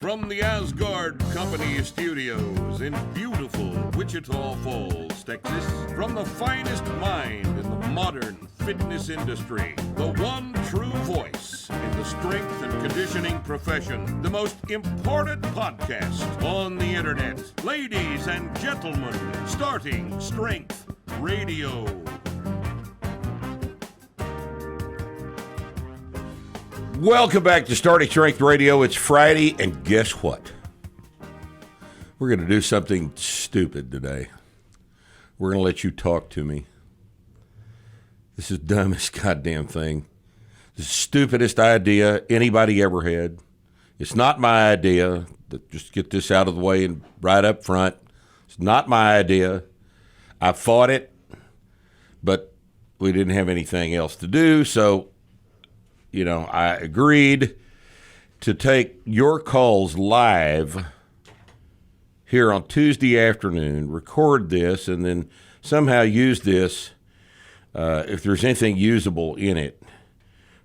From the Asgard Company Studios in beautiful Wichita Falls, Texas, from the finest mind in the modern fitness industry, the one true voice in the strength and conditioning profession, the most important podcast on the internet. Ladies and gentlemen, starting Strength Radio. Welcome back to Starting Strength Radio. It's Friday, and guess what? We're going to do something stupid today. We're going to let you talk to me. This is the dumbest goddamn thing. The stupidest idea anybody ever had. It's not my idea. Just get this out of the way and right up front. It's not my idea. I fought it, but we didn't have anything else to do, so I agreed to take your calls live here on Tuesday afternoon, record this, and then somehow use this, if there's anything usable in it,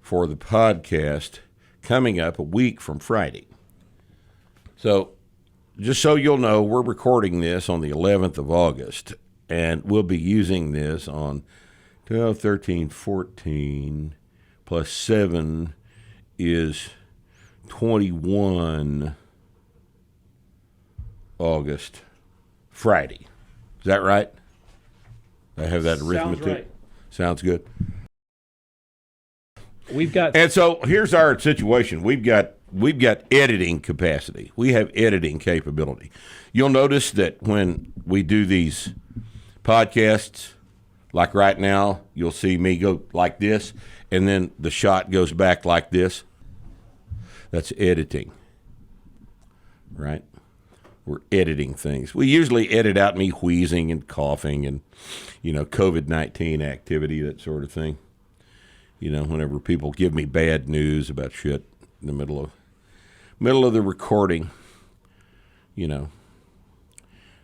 for the podcast coming up a week from Friday. So just so you'll know, we're recording this on the 11th of August, and we'll be using this on 12, 13, 14... plus 7 is 21 August, Friday. Is that right? I have that arithmetic. Sounds right. Sounds good. And so here's our situation. We've got editing capacity. We have editing capability. You'll notice that when we do these podcasts, like right now, you'll see me go like this, and then the shot goes back like this. That's editing, right? We're editing things. We usually edit out me wheezing and coughing and, COVID-19 activity, that sort of thing. Whenever people give me bad news about shit in the middle of the recording,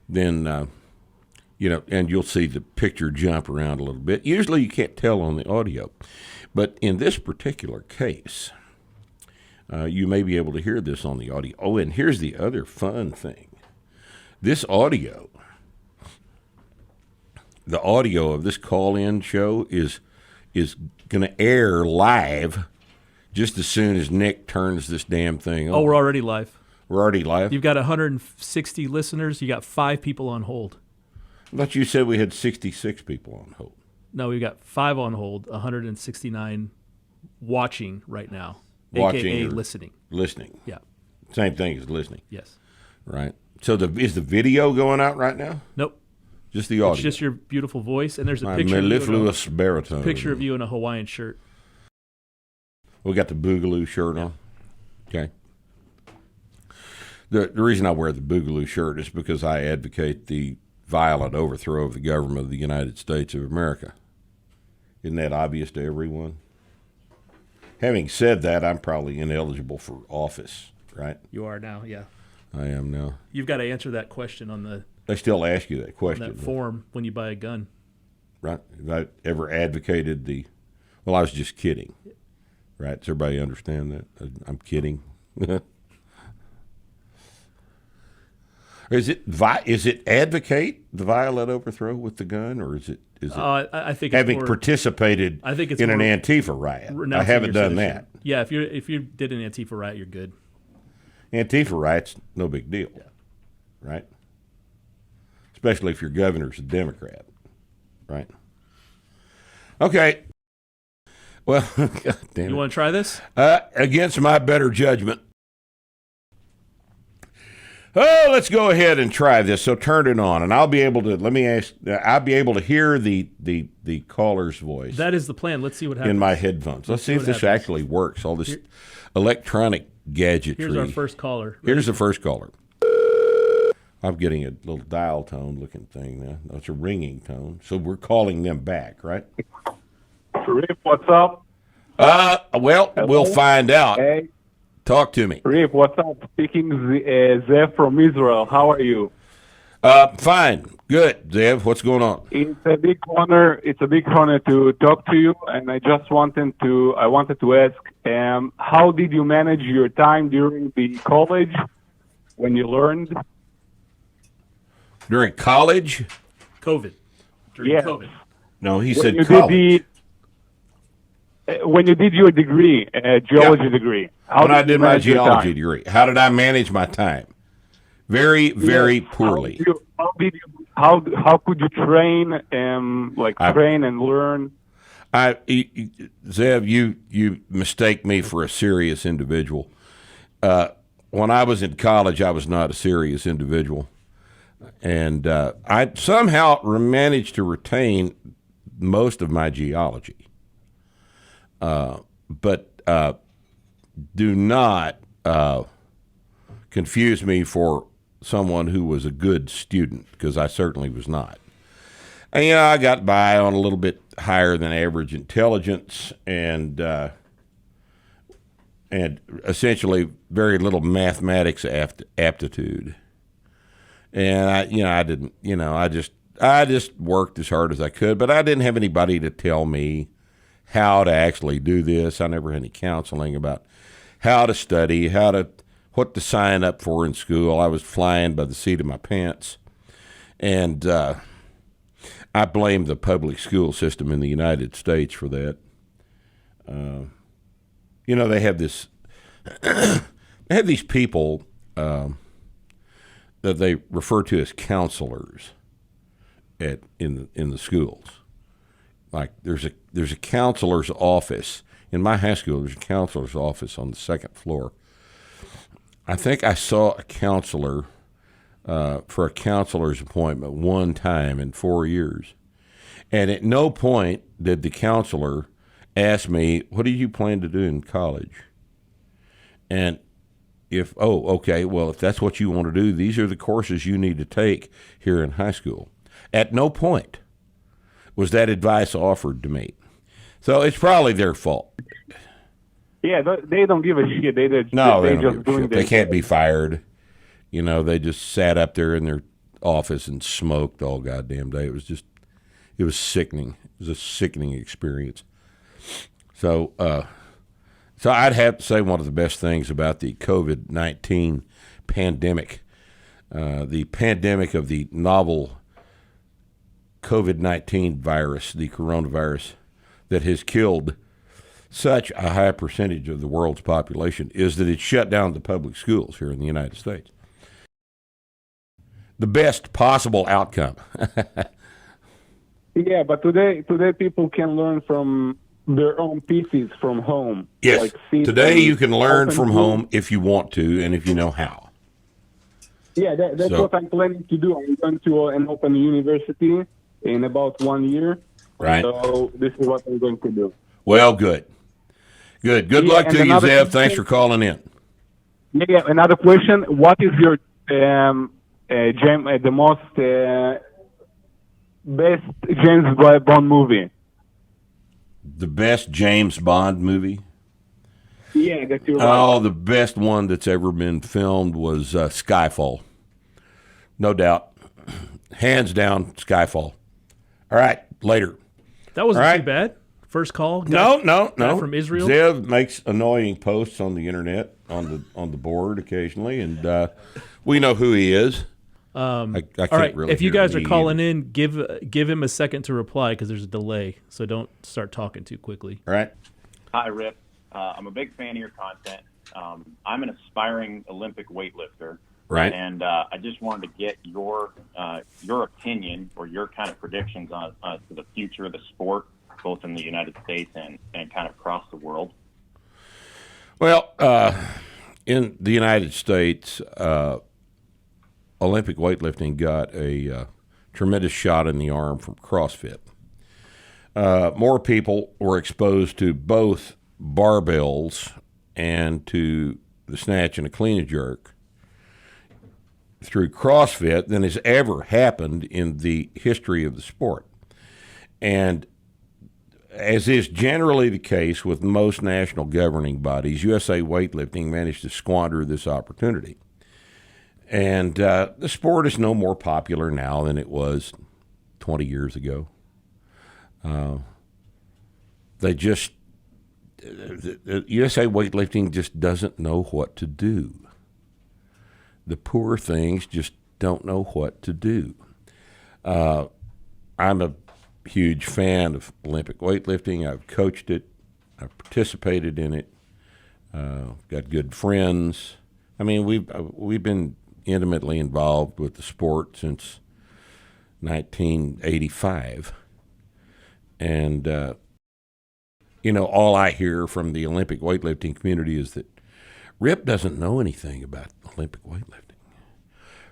then... and you'll see the picture jump around a little bit. Usually you can't tell on the audio. But in this particular case, you may be able to hear this on the audio. Oh, and here's the other fun thing. This audio, the audio of this call-in show is going to air live just as soon as Nick turns this damn thing on. Oh, we're already live. We're already live? You've got 160 listeners. You got 5 people on hold. I thought you said we had 66 people on hold. No, we've got 5 on hold, 169 watching right now, Watching a.k.a. listening. Listening. Yeah. Same thing as listening. Yes. Right. So is the video going out right now? Nope. Just the audio? It's just your beautiful voice, and there's a My picture mellifluous baritone. Picture of you in a Hawaiian shirt. We got the Boogaloo shirt on. Okay. The reason I wear the Boogaloo shirt is because I advocate the violent overthrow of the government of the United States of America. Isn't that obvious to everyone? Having said that, I'm probably ineligible for office, right? You are now, yeah. I am now. You've got to answer that question on the They still ask you that question. that form when you buy a gun. Right. Have I ever advocated well, I was just kidding. Right? Does everybody understand that? I'm kidding. Is it advocate the violent overthrow with the gun, or is it I think it's having more, participated I think it's in an more Antifa riot? I haven't done that. Yeah, if you did an Antifa riot, you're good. Antifa riot's no big deal, Yeah. right? Especially if your governor's a Democrat, right? Okay. Well, God damn it. You want to try this? Against my better judgment. Oh, let's go ahead and try this. So turn it on, and I'll be able to. I'll be able to hear the caller's voice. That is the plan. Let's see what happens in my headphones. Let's see if this actually works. All this electronic gadgetry. Here's our first caller. Here's the first caller. I'm getting a little dial tone looking thing now. That's a ringing tone. So we're calling them back, right? Rip, what's up? Well, Hello? we'll find out. Hey. Talk to me. Rip, what's up? Speaking Zev from Israel. How are you? Fine. Good. Zev, what's going on? It's a big honor. It's a big honor to talk to you, and I wanted to ask, how did you manage your time during the college when you learned? During college? COVID. During Yeah. COVID. No, he When said you college. when you did your degree, geology degree. How When did I you did my manage your geology time? degree, how did I manage my time? Very, very Yes. poorly. How could you train train and learn? Zev, you mistake me for a serious individual. When I was in college, I was not a serious individual, and I somehow managed to retain most of my geology. But do not confuse me for someone who was a good student, because I certainly was not. And, I got by on a little bit higher than average intelligence and essentially very little mathematics aptitude. And I didn't, I just worked as hard as I could, but I didn't have anybody to tell me how to actually do this. I never had any counseling about how to study, what to sign up for in school. I was flying by the seat of my pants. And I blame the public school system in the United States for that. They have this. They have these people that they refer to as counselors in the schools. Like there's a counselor's office in my high school. There's a counselor's office on the second floor. I think I saw a counselor for a counselor's appointment one time in 4 years. And at no point did the counselor ask me, what do you plan to do in college? And if that's what you want to do, these are the courses you need to take here in high school. At no point was that advice offered to me. So it's probably their fault. Yeah, they don't give a shit. They don't just give a shit. They can't be fired. They just sat up there in their office and smoked all goddamn day. It was sickening. It was a sickening experience. So I'd have to say one of the best things about the COVID-19 pandemic, the pandemic of the novel COVID-19 virus, the coronavirus that has killed such a high percentage of the world's population, is that it shut down the public schools here in the United States. The best possible outcome. Yeah, but today people can learn from their own PCs from home. Yes, today you can learn from home if you want to and if you know how. Yeah, that's what I'm planning to do. I'm going to an open university in about 1 year. Right. So this is what I'm going to do. Well, good. Good luck to you, Zev. Thanks for calling in. Yeah, another question. What is your the most best James Bond movie? The best James Bond movie? Yeah, that's your Oh, the best one that's ever been filmed was Skyfall. No doubt. Hands down, Skyfall. All right, later. That wasn't All right. too bad. First call. No. From Israel. Zev makes annoying posts on the internet, on the board occasionally, and we know who he is. I can't All right. really. If you hear guys are me calling either. in, give him a second to reply because there's a delay. So don't start talking too quickly. All right. Hi, Rip. I'm a big fan of your content. I'm an aspiring Olympic weightlifter. Right. And I just wanted to get your opinion or your kind of predictions on to the future of the sport, both in the United States and kind of across the world. Well, in the United States, Olympic weightlifting got a tremendous shot in the arm from CrossFit. More people were exposed to both barbells and to the snatch and a clean and jerk through CrossFit than has ever happened in the history of the sport. And as is generally the case with most national governing bodies, USA Weightlifting managed to squander this opportunity. And the sport is no more popular now than it was 20 years ago. USA Weightlifting just doesn't know what to do. the poor things just don't know what to do. I'm a huge fan of Olympic weightlifting. I've coached it. I've participated in it. Got good friends. I mean, we've been intimately involved with the sport since 1985. And, all I hear from the Olympic weightlifting community is that Rip doesn't know anything about Olympic weightlifting.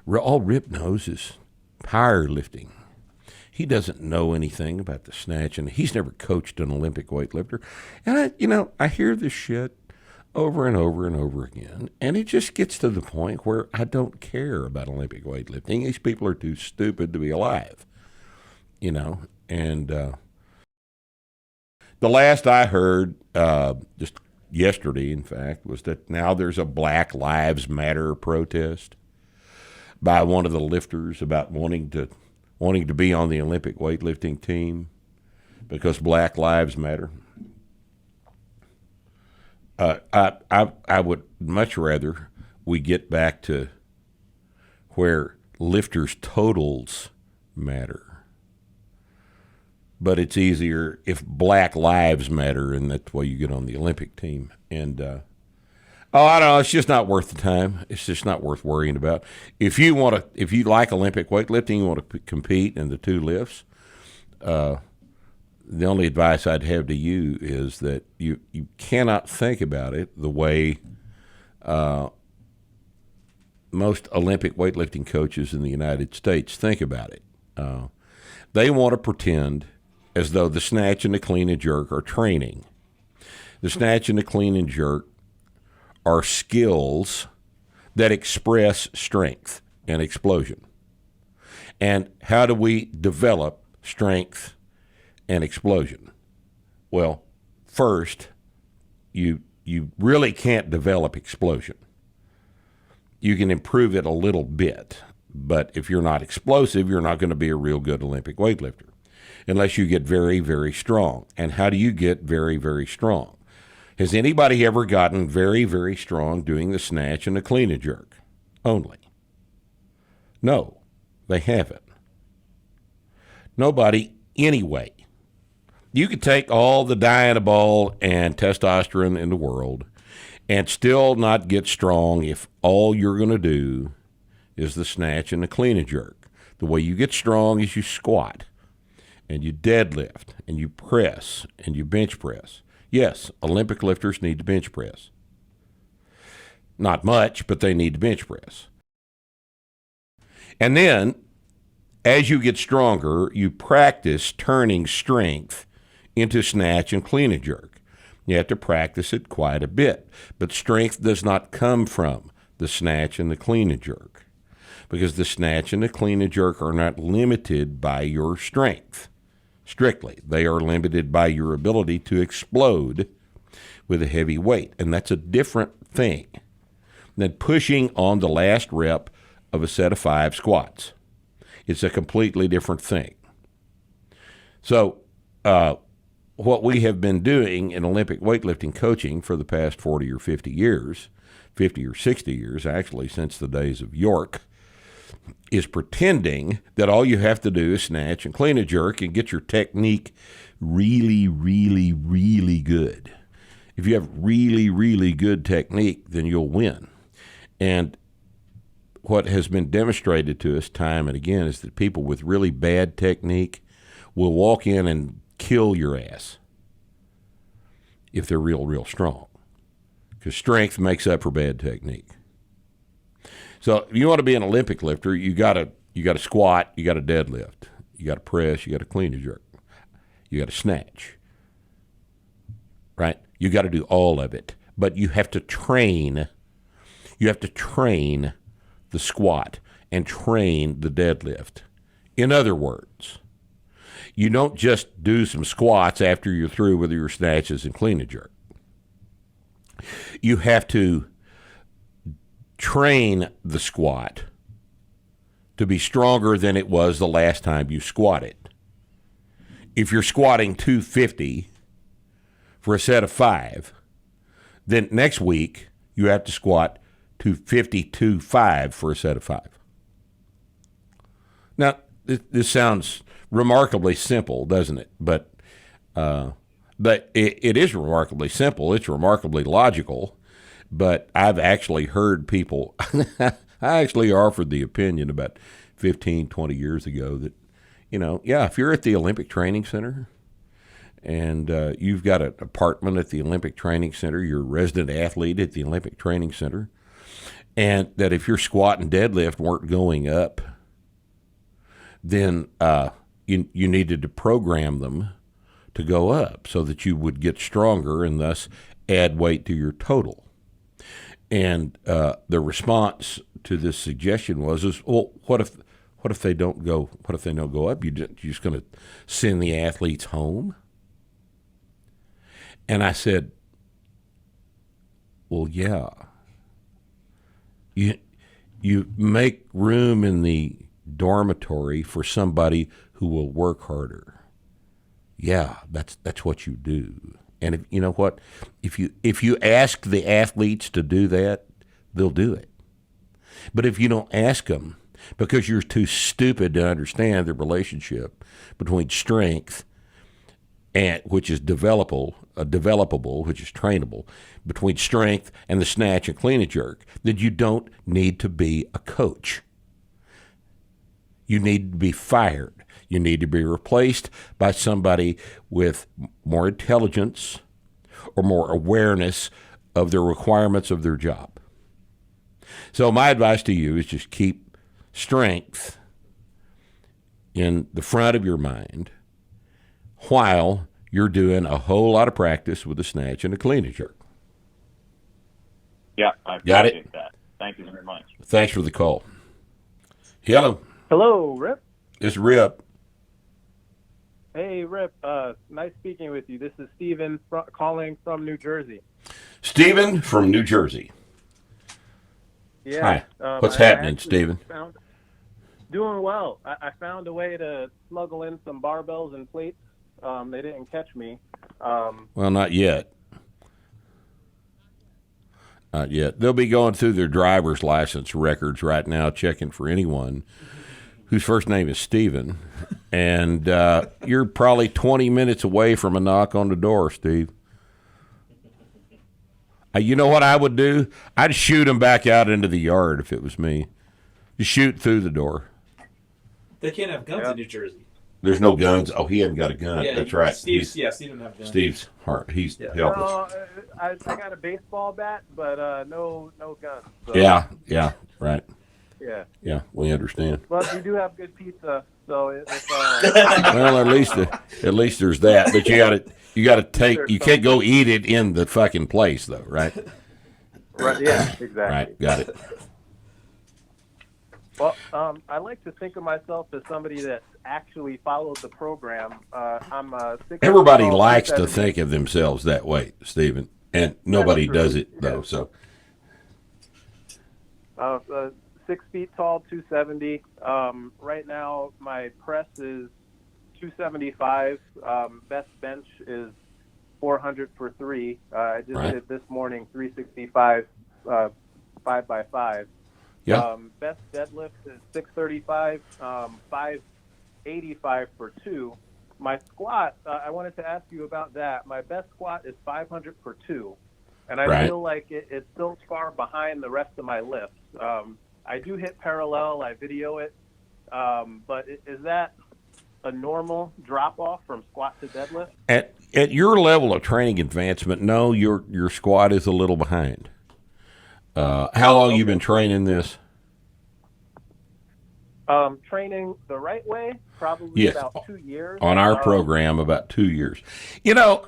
All Rip knows is powerlifting. He doesn't know anything about the snatch, and he's never coached an Olympic weightlifter. And, I hear this shit over and over and over again, and it just gets to the point where I don't care about Olympic weightlifting. These people are too stupid to be alive, and the last I heard, just yesterday, in fact, was that now there's a Black Lives Matter protest by one of the lifters about wanting to be on the Olympic weightlifting team because Black Lives Matter. I would much rather we get back to where lifters' totals matter. But it's easier if Black Lives Matter, and that's why you get on the Olympic team. And I don't know. It's just not worth the time. It's just not worth worrying about. If you like Olympic weightlifting, you want to compete in the two lifts. The only advice I'd have to you is that you cannot think about it the way most Olympic weightlifting coaches in the United States think about it. They want to pretend as though the snatch and the clean and jerk are training. The snatch and the clean and jerk are skills that express strength and explosion. And how do we develop strength and explosion? Well, first, you really can't develop explosion. You can improve it a little bit, but if you're not explosive, you're not going to be a real good Olympic weightlifter unless you get very, very strong. And how do you get very, very strong? Has anybody ever gotten very, very strong doing the snatch and the clean and jerk only? No, they haven't. Nobody anyway. You could take all the Dianabol and testosterone in the world and still not get strong if all you're going to do is the snatch and the clean and jerk. The way you get strong is you squat and you deadlift and you press and you bench press. Yes, Olympic lifters need to bench press. Not much, but they need to bench press. And then, as you get stronger, you practice turning strength into snatch and clean and jerk. You have to practice it quite a bit. But strength does not come from the snatch and the clean and jerk, because the snatch and the clean and jerk are not limited by your strength. Strictly, they are limited by your ability to explode with a heavy weight. And that's a different thing than pushing on the last rep of a set of 5 squats. It's a completely different thing. So what we have been doing in Olympic weightlifting coaching for the past 40 or 50 years, 50 or 60 years actually, since the days of York, is pretending that all you have to do is snatch and clean a jerk and get your technique really, really, really good. If you have really, really good technique, then you'll win. And what has been demonstrated to us time and again is that people with really bad technique will walk in and kill your ass if they're real, real strong, because strength makes up for bad technique. So if you want to be an Olympic lifter, you got to squat, you got to deadlift, you got to press, you got to clean and jerk, you got to snatch, right? You got to do all of it, but you have to train. You have to train the squat and train the deadlift. In other words, you don't just do some squats after you're through with your snatches and clean and jerk. You have to train the squat to be stronger than it was the last time you squatted. If you're squatting 250 for a set of 5, then next week you have to squat to 52.5 for a set of 5. Now, this sounds remarkably simple, doesn't it? But it is remarkably simple. It's remarkably logical. But I've actually heard people, I actually offered the opinion about 15, 20 years ago that, if you're at the Olympic Training Center and you've got an apartment at the Olympic Training Center, you're a resident athlete at the Olympic Training Center, and that if your squat and deadlift weren't going up, then you needed to program them to go up so that you would get stronger and thus add weight to your total. And the response to this suggestion was, well, what if they don't go? What if they don't go up? You're just going to send the athletes home? And I said, well, yeah. You make room in the dormitory for somebody who will work harder. Yeah, that's what you do. And if, you know what? If you ask the athletes to do that, they'll do it. But if you don't ask them, because you're too stupid to understand the relationship between strength, and which is developable, which is trainable, between strength and the snatch and clean and jerk, then you don't need to be a coach. You need to be fired. You need to be replaced by somebody with more intelligence or more awareness of the requirements of their job. So my advice to you is just keep strength in the front of your mind while you're doing a whole lot of practice with a snatch and a clean and jerk. Yeah, I Got appreciate it? that. Thank you very much. Thanks for the call. Hello, Hello, Rip. it's Rip. Hey, Rip. Nice speaking with you. This is Steven calling from New Jersey. Stephen from New Jersey. Yeah. Hi. What's I happening, actually Stephen? Doing well. I found a way to smuggle in some barbells and plates. They didn't catch me. Well, not yet. Not yet. They'll be going through their driver's license records right now, checking for anyone whose first name is Stephen. And you're probably 20 minutes away from a knock on the door, Steve. You know what I would do? I'd shoot him back out into the yard if it was me. Just shoot through the door. They can't have guns in New Jersey. There's no guns. Oh, he hasn't got a gun. Yeah, That's right. Steve doesn't have guns. Steve's heart. He's helpless. I got a baseball bat, but no guns. So, Yeah, right. Yeah. Yeah, we understand. But we do have good pizza, so it's Well, at least there's that. But you gotta take. You can't go eat it in the fucking place, though, right? right. Yeah, exactly. Right. Got it. Well, I like to think of myself as somebody that actually follows the program. I'm 6 Everybody years old, likes to 270. think of themselves that way, Stephen, and nobody does it though. So 6 feet tall, 270. Right now, my press is 275. Best bench is 400 for 3. I just did this morning 365, 5x5. yeah, Best deadlift is 635, 585 for 2. My squat, I wanted to ask you about that. My best squat is 500 for 2, and I feel like it's still far behind the rest of my lifts. I do hit parallel, I video it, but is that a normal drop-off from squat to deadlift? At your level of training advancement, no, your squat is a little behind. How long you been training this? Training the right way, probably about 2 years. On our program, about 2 years. You know,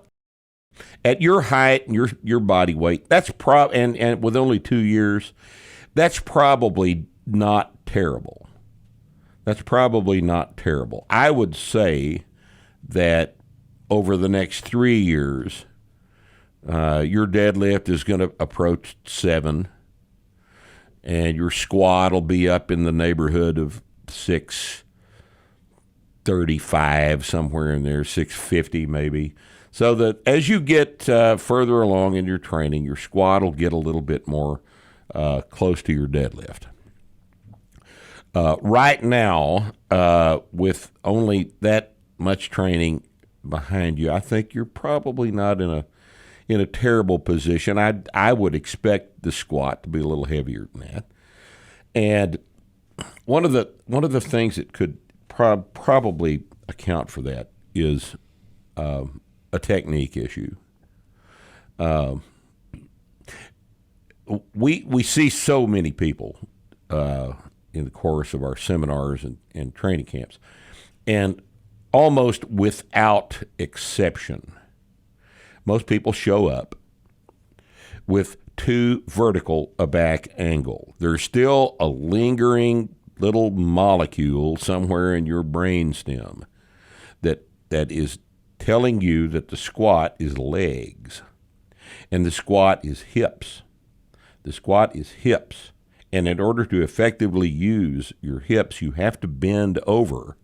at your height and your body weight, that's and with only 2 years, that's probably not terrible. That's probably not terrible. I would say that over the next 3 years, your deadlift is going to approach 7, and your squat will be up in the neighborhood of 635, somewhere in there, 650 maybe. So that as you get further along in your training, your squat will get a little bit more close to your deadlift. Right now, with only that much training behind you, I think you're probably not in a terrible position. I would expect the squat to be a little heavier than that. And one of the things that could probably account for that is a technique issue. We see so many people in the course of our seminars and training camps, and almost without exception, most people show up with too vertical a back angle. There's still a lingering little molecule somewhere in your brainstem that is telling you that the squat is legs and the squat is hips. The squat is hips. And in order to effectively use your hips, you have to bend over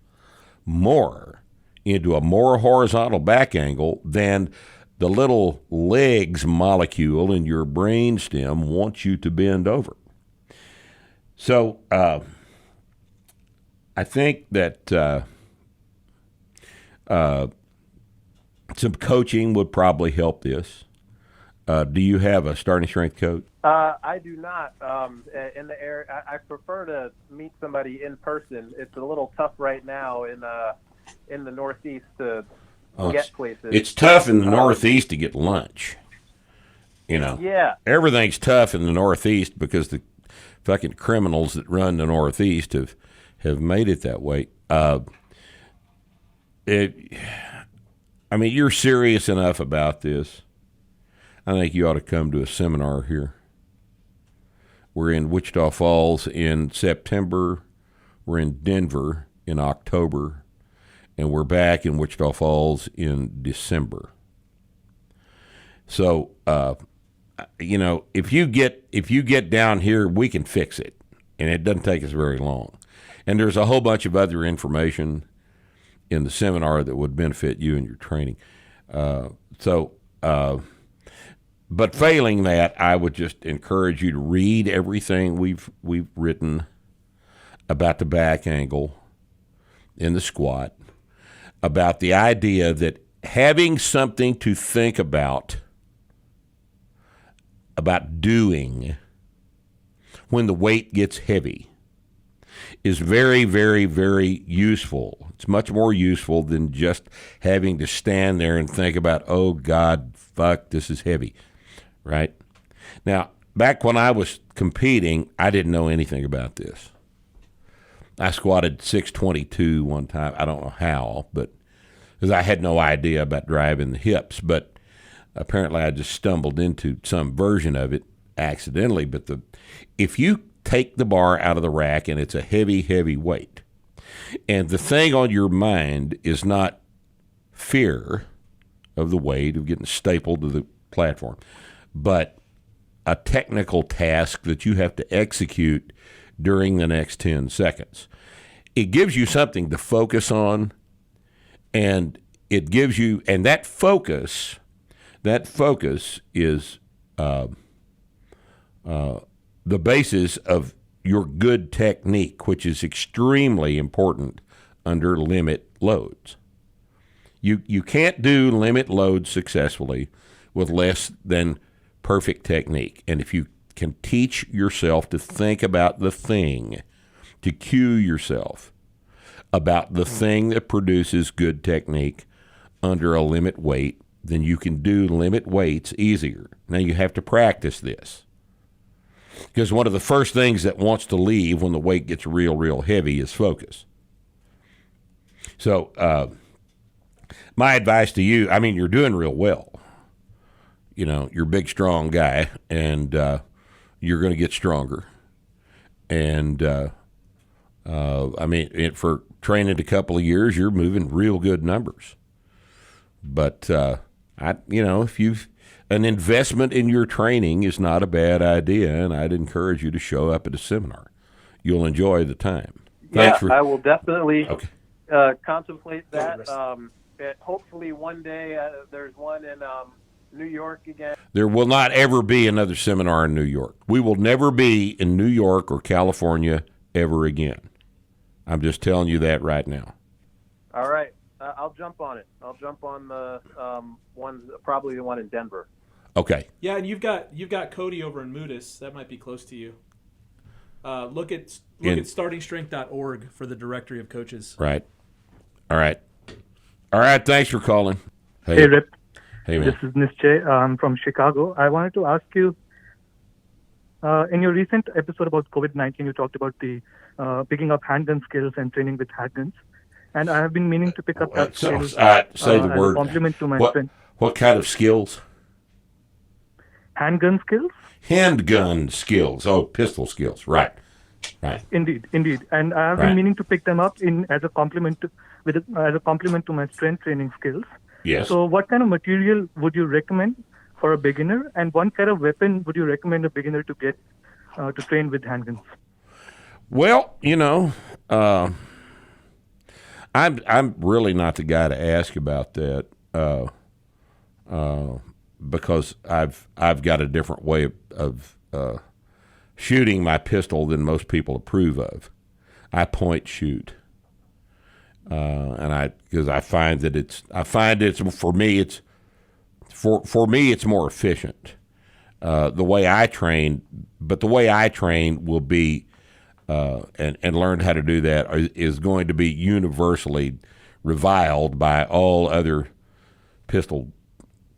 more into a more horizontal back angle than the little legs molecule in your brainstem wants you to bend over. So I think that some coaching would probably help this. Do you have a starting strength coach? I do not. In the area, I prefer to meet somebody in person. It's a little tough right now in the Northeast to get places. It's tough in the Northeast to get lunch. Yeah. Everything's tough in the Northeast because the fucking criminals that run the Northeast have made it that way. You're serious enough about this. I think you ought to come to a seminar here. We're in Wichita Falls in September. We're in Denver in October. And we're back in Wichita Falls in December. So, if you get down here, we can fix it. And it doesn't take us very long. And there's a whole bunch of other information in the seminar that would benefit you in your training. But failing that, I would just encourage you to read everything we've written about the back angle in the squat, about the idea that having something to think about doing when the weight gets heavy is very, very, very useful. It's much more useful than just having to stand there and think about, oh, God, fuck, this is heavy. Right? Now, back when I was competing, I didn't know anything about this. I squatted 622 one time. I don't know how, but because I had no idea about driving the hips. But apparently I just stumbled into some version of it accidentally. But if you take the bar out of the rack and it's a heavy, heavy weight, and the thing on your mind is not fear of the weight, of getting stapled to the platform, but a technical task that you have to execute during the next 10 seconds. It gives you something to focus on, and it gives you, and that focus is the basis of your good technique, which is extremely important under limit loads. You can't do limit loads successfully with less than perfect technique. And if you can teach yourself to think about the thing, to cue yourself about the thing that produces good technique under a limit weight, then you can do limit weights easier. Now you have to practice this, because one of the first things that wants to leave when the weight gets real, real heavy is focus. So my advice to you, you're doing real well. You're a big, strong guy, and you're going to get stronger. And, for training a couple of years, you're moving real good numbers. But, if an investment in your training is not a bad idea, and I'd encourage you to show up at a seminar. You'll enjoy the time. I will definitely contemplate that. Hopefully one day there's one New York again? There will not ever be another seminar in New York. We will never be in New York or California ever again. I'm just telling you that right now. All right. I'll jump on it. I'll jump on the probably the one in Denver. Okay. Yeah, and you've got Cody over in Moodus. That might be close to you. Look at startingstrength.org for the directory of coaches. Right. All right. Thanks for calling. Hey, Rip. Hey, man. This is Nischay. I'm from Chicago. I wanted to ask you, in your recent episode about COVID-19, you talked about the picking up handgun skills and training with handguns. And I have been meaning to pick up that skills say the word. as a compliment to my friend. What kind of skills? Handgun skills? Handgun skills. Oh, pistol skills. Right. Indeed. And I have been meaning to pick them up as a compliment to my strength training skills. Yes. So what kind of material would you recommend for a beginner, and what kind of weapon would you recommend a beginner to get to train with handguns? Well, I'm really not the guy to ask about that because I've got a different way of shooting my pistol than most people approve of. I point shoot, because I find that it's for me it's more efficient. The way I train will be. And learned how to do that is going to be universally reviled by all other pistol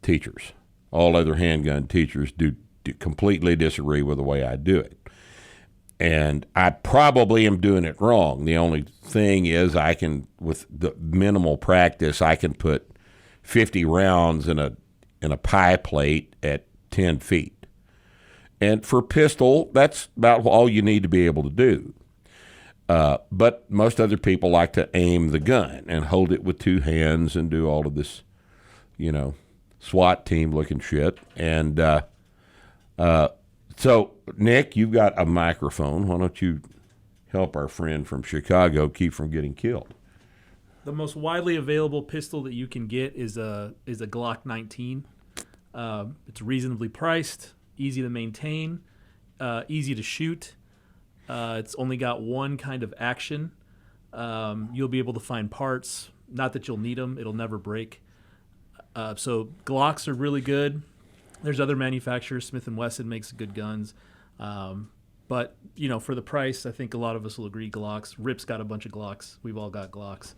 teachers. All other handgun teachers do completely disagree with the way I do it. And I probably am doing it wrong. The only thing is with the minimal practice, I can put 50 rounds in a pie plate at 10 feet. And for pistol, that's about all you need to be able to do. But most other people like to aim the gun and hold it with two hands and do all of this, SWAT team looking shit. And so, Nick, you've got a microphone. Why don't you help our friend from Chicago keep from getting killed? The most widely available pistol that you can get is a Glock 19. It's reasonably priced. Easy to maintain, easy to shoot. It's only got one kind of action. You'll be able to find parts. Not that you'll need them. It'll never break. So Glocks are really good. There's other manufacturers. Smith & Wesson makes good guns. But, for the price, I think a lot of us will agree Glocks. Rip's got a bunch of Glocks. We've all got Glocks.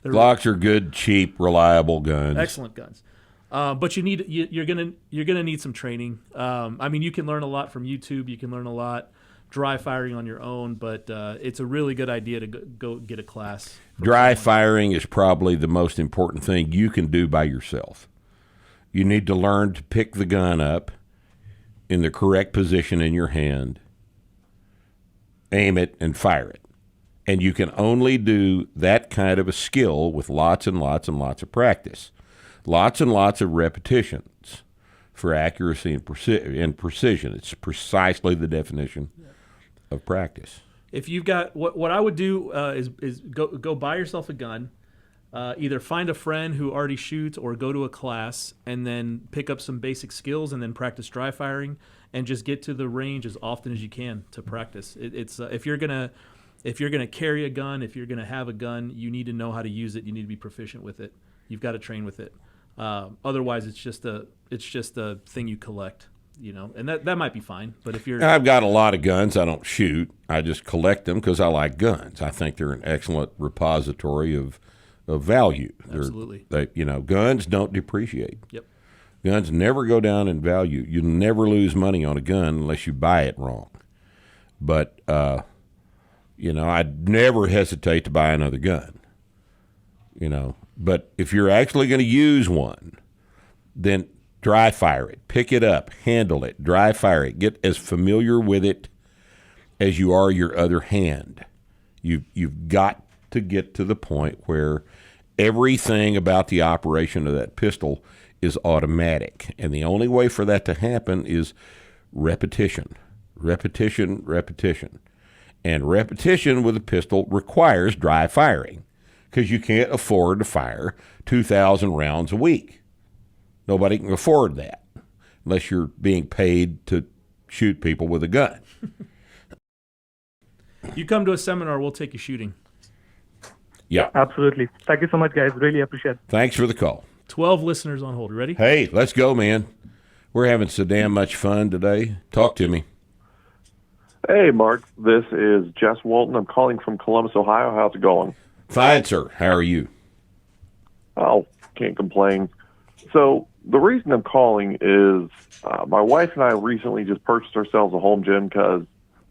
Glocks are good, cheap, reliable guns. Excellent guns. But you're gonna need some training. You can learn a lot from YouTube. You can learn a lot dry firing on your own, but it's a really good idea to go get a class. Dry firing is probably the most important thing you can do by yourself. You need to learn to pick the gun up in the correct position in your hand, aim it, and fire it. And you can only do that kind of a skill with lots and lots and lots of practice. Lots and lots of repetitions for accuracy and precision. It's precisely the definition of practice. If you've got what I would do is go buy yourself a gun, either find a friend who already shoots or go to a class, and then pick up some basic skills and then practice dry firing, and just get to the range as often as you can to practice. It's if you're gonna carry a gun, if you're gonna have a gun, you need to know how to use it. You need to be proficient with it. You've got to train with it. Otherwise, it's just a thing you collect, and that might be fine. But if you're, I've got a lot of guns. I don't shoot. I just collect them because I like guns. I think they're an excellent repository of value. Absolutely. Guns don't depreciate. Yep. Guns never go down in value. You never lose money on a gun unless you buy it wrong. But I'd never hesitate to buy another gun. But if you're actually going to use one, then dry fire it, pick it up, handle it, dry fire it, get as familiar with it as you are your other hand. You've got to get to the point where everything about the operation of that pistol is automatic. And the only way for that to happen is repetition. Repetition. And repetition with a pistol requires dry firing, because you can't afford to fire 2,000 rounds a week. Nobody can afford that unless you're being paid to shoot people with a gun. You come to a seminar, we'll take you shooting. Yeah. Absolutely. Thank you so much, guys. Really appreciate it. Thanks for the call. 12 listeners on hold. Ready? Hey, let's go, man. We're having so damn much fun today. Talk to me. Hey, Mark. This is Jess Walton. I'm calling from Columbus, Ohio. How's it going? Fine, sir. How are you? Oh, can't complain. So the reason I'm calling is my wife and I recently just purchased ourselves a home gym because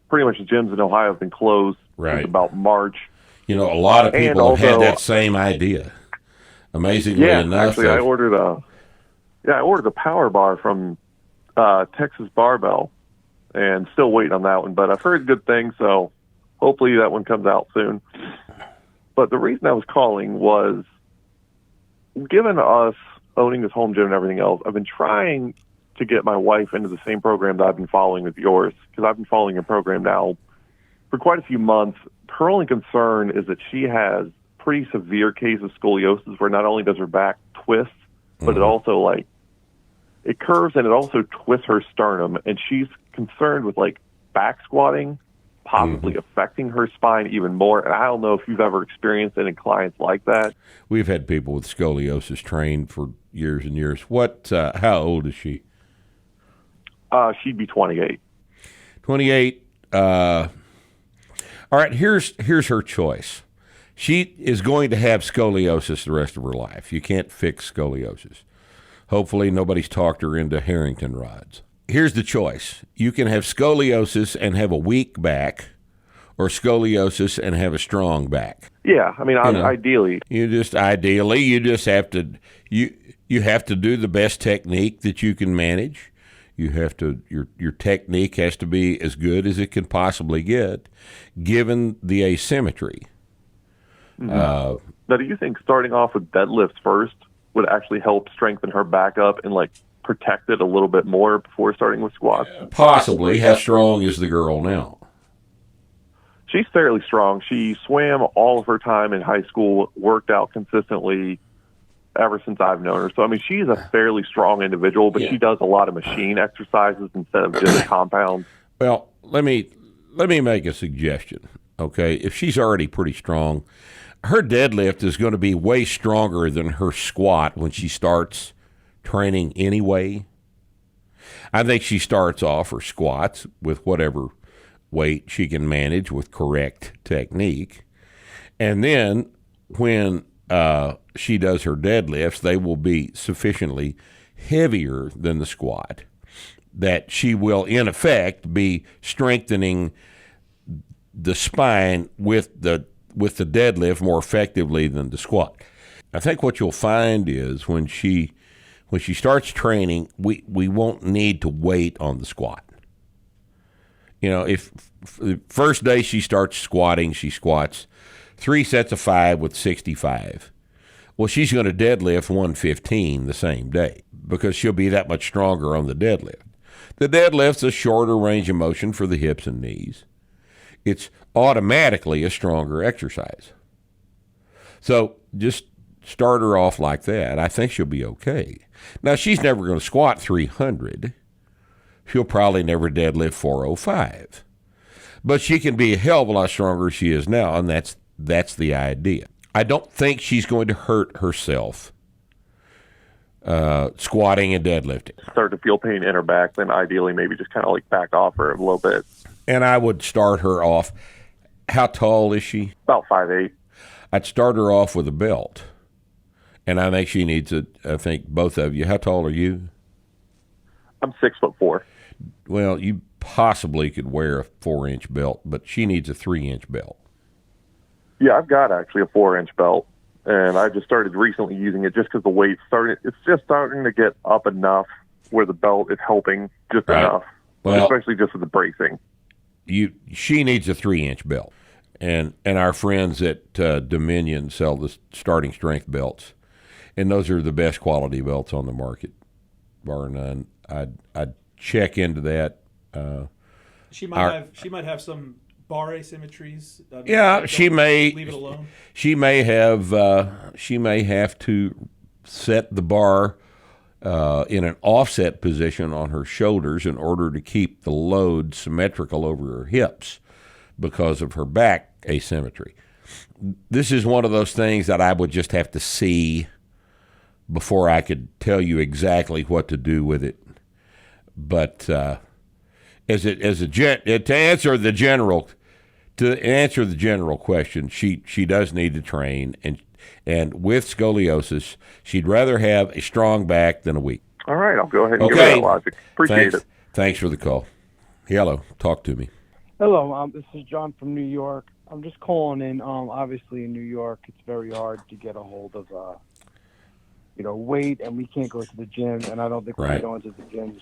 pretty much the gyms in Ohio have been closed since about March. You know, a lot of people also, have had that same idea. Amazingly enough. Actually, I ordered a power bar from Texas Barbell, and still waiting on that one. But I've heard good things, so hopefully that one comes out soon. But the reason I was calling was, given us owning this home gym and everything else, I've been trying to get my wife into the same program that I've been following with yours, because I've been following a program now for quite a few months. Her only concern is that she has pretty severe case of scoliosis, where not only does her back twist, but it also it curves and it also twists her sternum, and she's concerned with back squatting possibly affecting her spine even more. And I don't know if you've ever experienced any clients like that. We've had people with scoliosis trained for years and years. How old is she? She'd be 28. 28. All right, here's her choice. She is going to have scoliosis the rest of her life. You can't fix scoliosis. Hopefully nobody's talked her into Harrington rods. Here's the choice. You can have scoliosis and have a weak back, or scoliosis and have a strong back. Yeah, I mean, ideally. You just have to you have to do the best technique that you can manage. You have to your technique has to be as good as it can possibly get, given the asymmetry. Now, do you think starting off with deadlifts first would actually help strengthen her back up and protect it a little bit more before starting with squats? Possibly. How strong is the girl now? She's fairly strong. She swam all of her time in high school, worked out consistently ever since I've known her. So, I mean, she's a fairly strong individual, but she does a lot of machine exercises instead of just compounds. Well, let me make a suggestion, okay? If she's already pretty strong, her deadlift is going to be way stronger than her squat when she starts training anyway. I think she starts off her squats with whatever weight she can manage with correct technique. And then when she does her deadlifts, they will be sufficiently heavier than the squat that she will, in effect, be strengthening the spine with the deadlift more effectively than the squat. I think what you'll find is when she starts training, we won't need to wait on the squat. You know, if the first day she starts squatting, she squats 3 sets of 5 with 65. Well, she's going to deadlift 115 the same day because she'll be that much stronger on the deadlift. The deadlift's a shorter range of motion for the hips and knees. It's automatically a stronger exercise. So just start her off like that. I think she'll be okay. Now, she's never going to squat 300. She'll probably never deadlift 405. But she can be a hell of a lot stronger than she is now, and that's the idea. I don't think she's going to hurt herself squatting and deadlifting. Start to feel pain in her back, then ideally maybe just kind of back off her a little bit. And I would start her off. How tall is she? About 5'8". I'd start her off with a belt. And I think she needs I think both of you. How tall are you? I'm 6'4". Well, you possibly could wear a 4-inch belt, but she needs a 3-inch belt. Yeah, I've got actually a 4-inch belt, and I just started recently using it just because the weight's just starting to get up enough where the belt is helping just enough, especially just with the bracing. She needs a 3-inch belt, and our friends at Dominion sell the starting strength belts, and those are the best quality belts on the market, bar none. I'd check into that. She might have some bar asymmetries. She may leave it alone. She may have to set the bar in an offset position on her shoulders in order to keep the load symmetrical over her hips because of her back asymmetry. This is one of those things that I would just have to see before I could tell you exactly what to do with it. But to answer the general question, she does need to train, and with scoliosis, she'd rather have a strong back than a weak. All right, I'll go ahead and give her that logic. Appreciate it. Thanks for the call. Hello, talk to me. Hello, this is John from New York. I'm just calling in. Obviously, in New York, it's very hard to get a hold of, weight, and we can't go to the gym, and I don't think we're going to the gyms.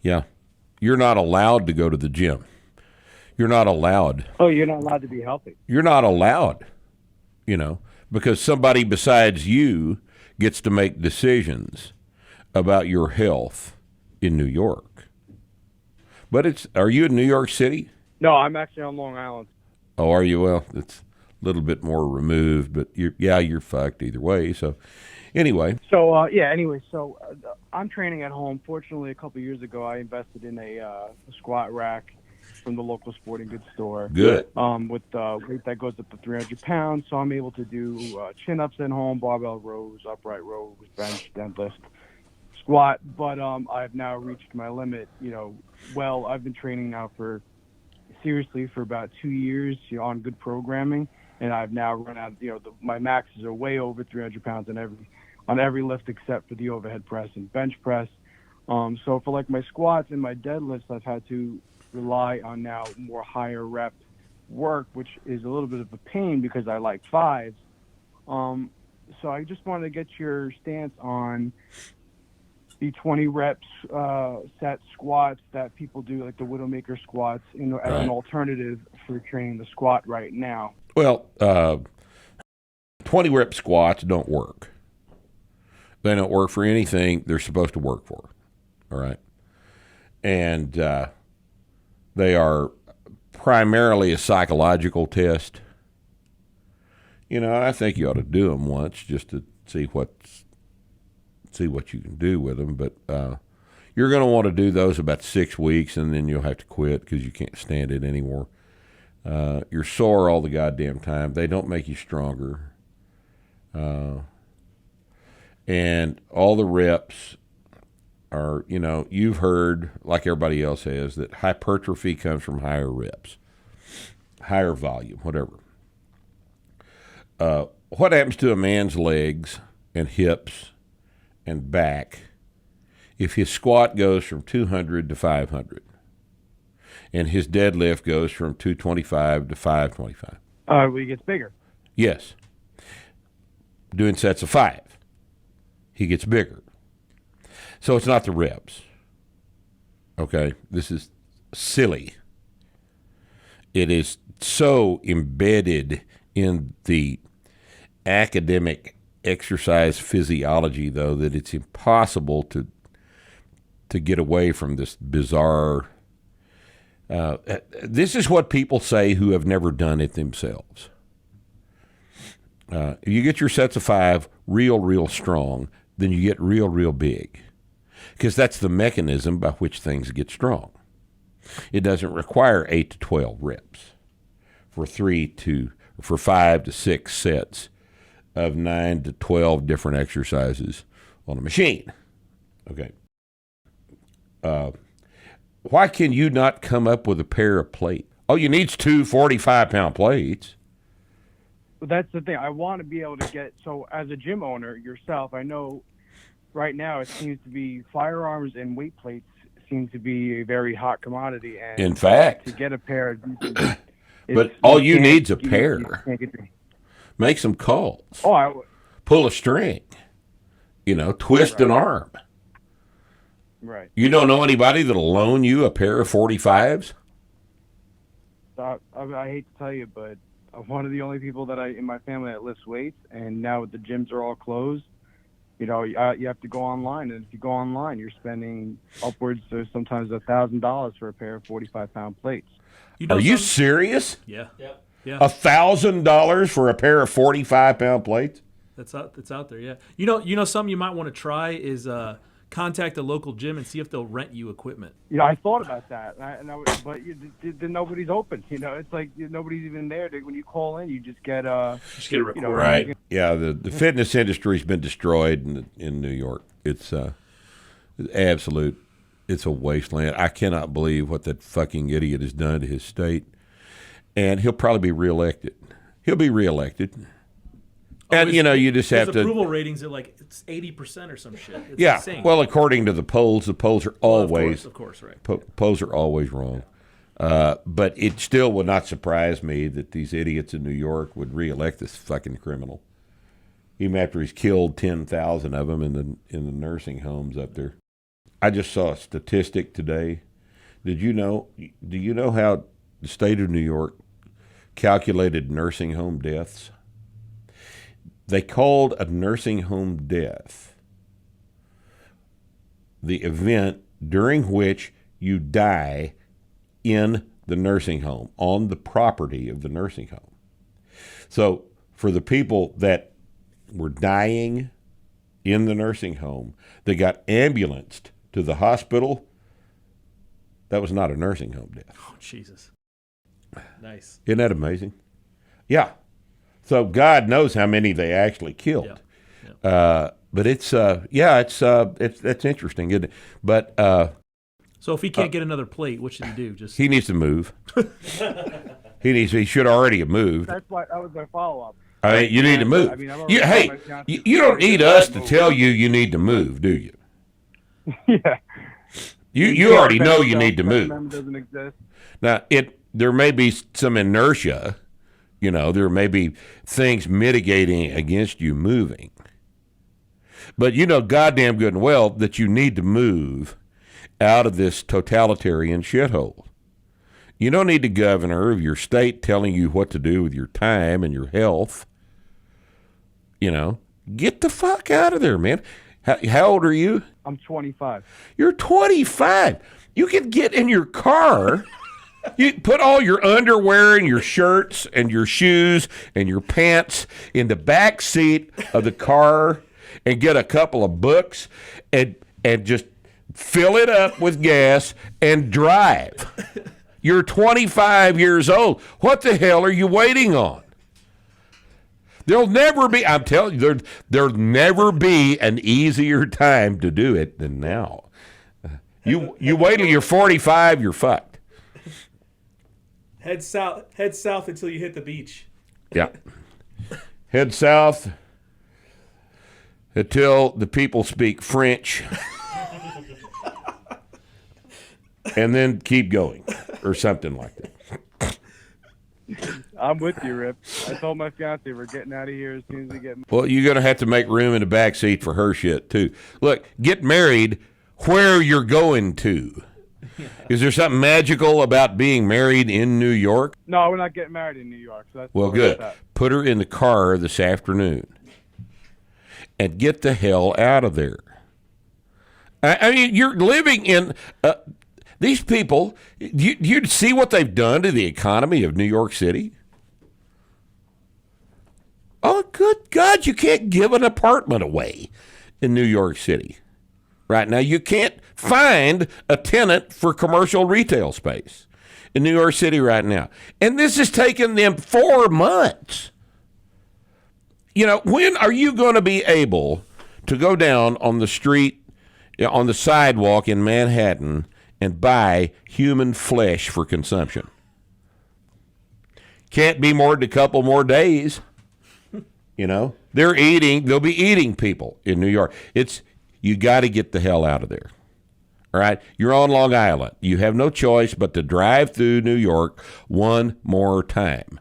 Yeah, you're not allowed to go to the gym. You're not allowed. Oh, you're not allowed to be healthy. You're not allowed, because somebody besides you gets to make decisions about your health in New York. But are you in New York City? No, I'm actually on Long Island. Oh, are you? Well, it's a little bit more removed, but you're fucked either way. So, anyway. So, I'm training at home. Fortunately, a couple of years ago, I invested in a squat rack from the local sporting goods store. Good. With weight that goes up to 300 pounds, so I'm able to do chin-ups at home, barbell rows, upright rows, bench, deadlift, squat. But I've now reached my limit. I've been training now for about 2 years, on good programming, and I've now run out. My maxes are way over 300 pounds on every lift except for the overhead press and bench press. So for like my squats and my deadlifts, I've had to rely on now more higher rep work, which is a little bit of a pain because I like fives. So I just wanted to get your stance on the 20 reps set squats that people do, like the Widowmaker squats, as an alternative for training the squat right now. Well, 20 rep squats don't work. They don't work for anything they're supposed to work for. All right. And they are primarily a psychological test. I think you ought to do them once just to see what you can do with them. But you're going to want to do those about 6 weeks, and then you'll have to quit because you can't stand it anymore. You're sore all the goddamn time. They don't make you stronger. And all the reps are, you've heard, like everybody else has, that hypertrophy comes from higher reps, higher volume, whatever. What happens to a man's legs and hips and back if his squat goes from 200 to 500 and his deadlift goes from 225 to 525? He gets bigger. Yes. Doing sets of 5, he gets bigger. So it's not the reps. Okay? This is silly. It is so embedded in the academic exercise physiology, though, that it's impossible to get away from this bizarre. This is what people say who have never done it themselves. If you get your sets of 5 real strong, then you get real big, because that's the mechanism by which things get strong. It doesn't require 8 to 12 reps for 5 to 6 sets of 9 to 12 different exercises on a machine. Okay. Why can you not come up with a pair of plates? All you need is 2 45-pound plates. Well, that's the thing. I want to be able to get, so as a gym owner yourself, I know right now it seems to be firearms and weight plates seem to be a very hot commodity. And in fact, to get a pair, but all you need's a pair. Make some calls. Pull a string. Twist an arm. Right. You don't know anybody that'll loan you a pair of 45s? I hate to tell you, but I'm one of the only people in my family that lifts weights, and now the gyms are all closed. You have to go online, and if you go online, you're spending upwards of sometimes $1,000 for a pair of 45-pound plates. Are you serious? Yeah. Yeah. $1,000 for a pair of 45-pound plates? That's out there. Yeah. Something you might want to try is contact a local gym and see if they'll rent you equipment. You know, I thought about that, but nobody's open. You know, it's like nobody's even there. When you call in, you just get a report. Right. Yeah, the fitness industry's been destroyed in New York. It's absolute. It's a wasteland. I cannot believe what that fucking idiot has done to his state. And he'll probably be reelected. He'll be reelected. And, you just have to. His approval ratings are like it's 80% or some shit. It's yeah. insane. Well, according to the polls are always. Of course, right. Polls are always wrong. But it still would not surprise me that these idiots in New York would reelect this fucking criminal, even after he's killed 10,000 of them in the nursing homes up there. I just saw a statistic today. Do you know how the state of New York calculated nursing home deaths? They called a nursing home death the event during which you die in the nursing home, on the property of the nursing home. So for the people that were dying in the nursing home, they got ambulanced to the hospital, that was not a nursing home death. Oh, Jesus. Nice. Isn't that amazing? Yeah. So God knows how many they actually killed. Yeah. But it's that's interesting, isn't it? But so if he can't get another plate, what should he do? He needs to move. He should already have moved. That was my follow-up. I mean, you need to move. You don't need us to tell you need to move, do you? Yeah. You already know you need to move. Doesn't exist. Now there may be some inertia. There may be things mitigating against you moving. But goddamn good and well that you need to move out of this totalitarian shithole. You don't need the governor of your state telling you what to do with your time and your health. Get the fuck out of there, man. How old are you? I'm 25. You're 25. You can get in your car. You put all your underwear and your shirts and your shoes and your pants in the back seat of the car and get a couple of books and just fill it up with gas and drive. You're 25 years old. What the hell are you waiting on? There'll never be, I'm telling you, there'll never be an easier time to do it than now. You wait till you're 45, you're fucked. Head south until you hit the beach. Yeah. Head south until the people speak French. And then keep going or something like that. I'm with you, Rip. I told my fiance we're getting out of here as soon as we get. Well, you're going to have to make room in the back seat for her shit, too. Look, get married where you're going to. Is there something magical about being married in New York? No, we're not getting married in New York. So that's well, good. Put her in the car this afternoon and get the hell out of there. I mean, you're living in... these people, you see what they've done to the economy of New York City? Oh, good God, you can't give an apartment away in New York City. Right now, you can't find a tenant for commercial retail space in New York City right now. And this has taken them 4 months. When are you going to be able to go down on the street, on the sidewalk in Manhattan and buy human flesh for consumption? Can't be more than a couple more days. They'll be eating people in New York. You got to get the hell out of there. All right? You're on Long Island. You have no choice but to drive through New York one more time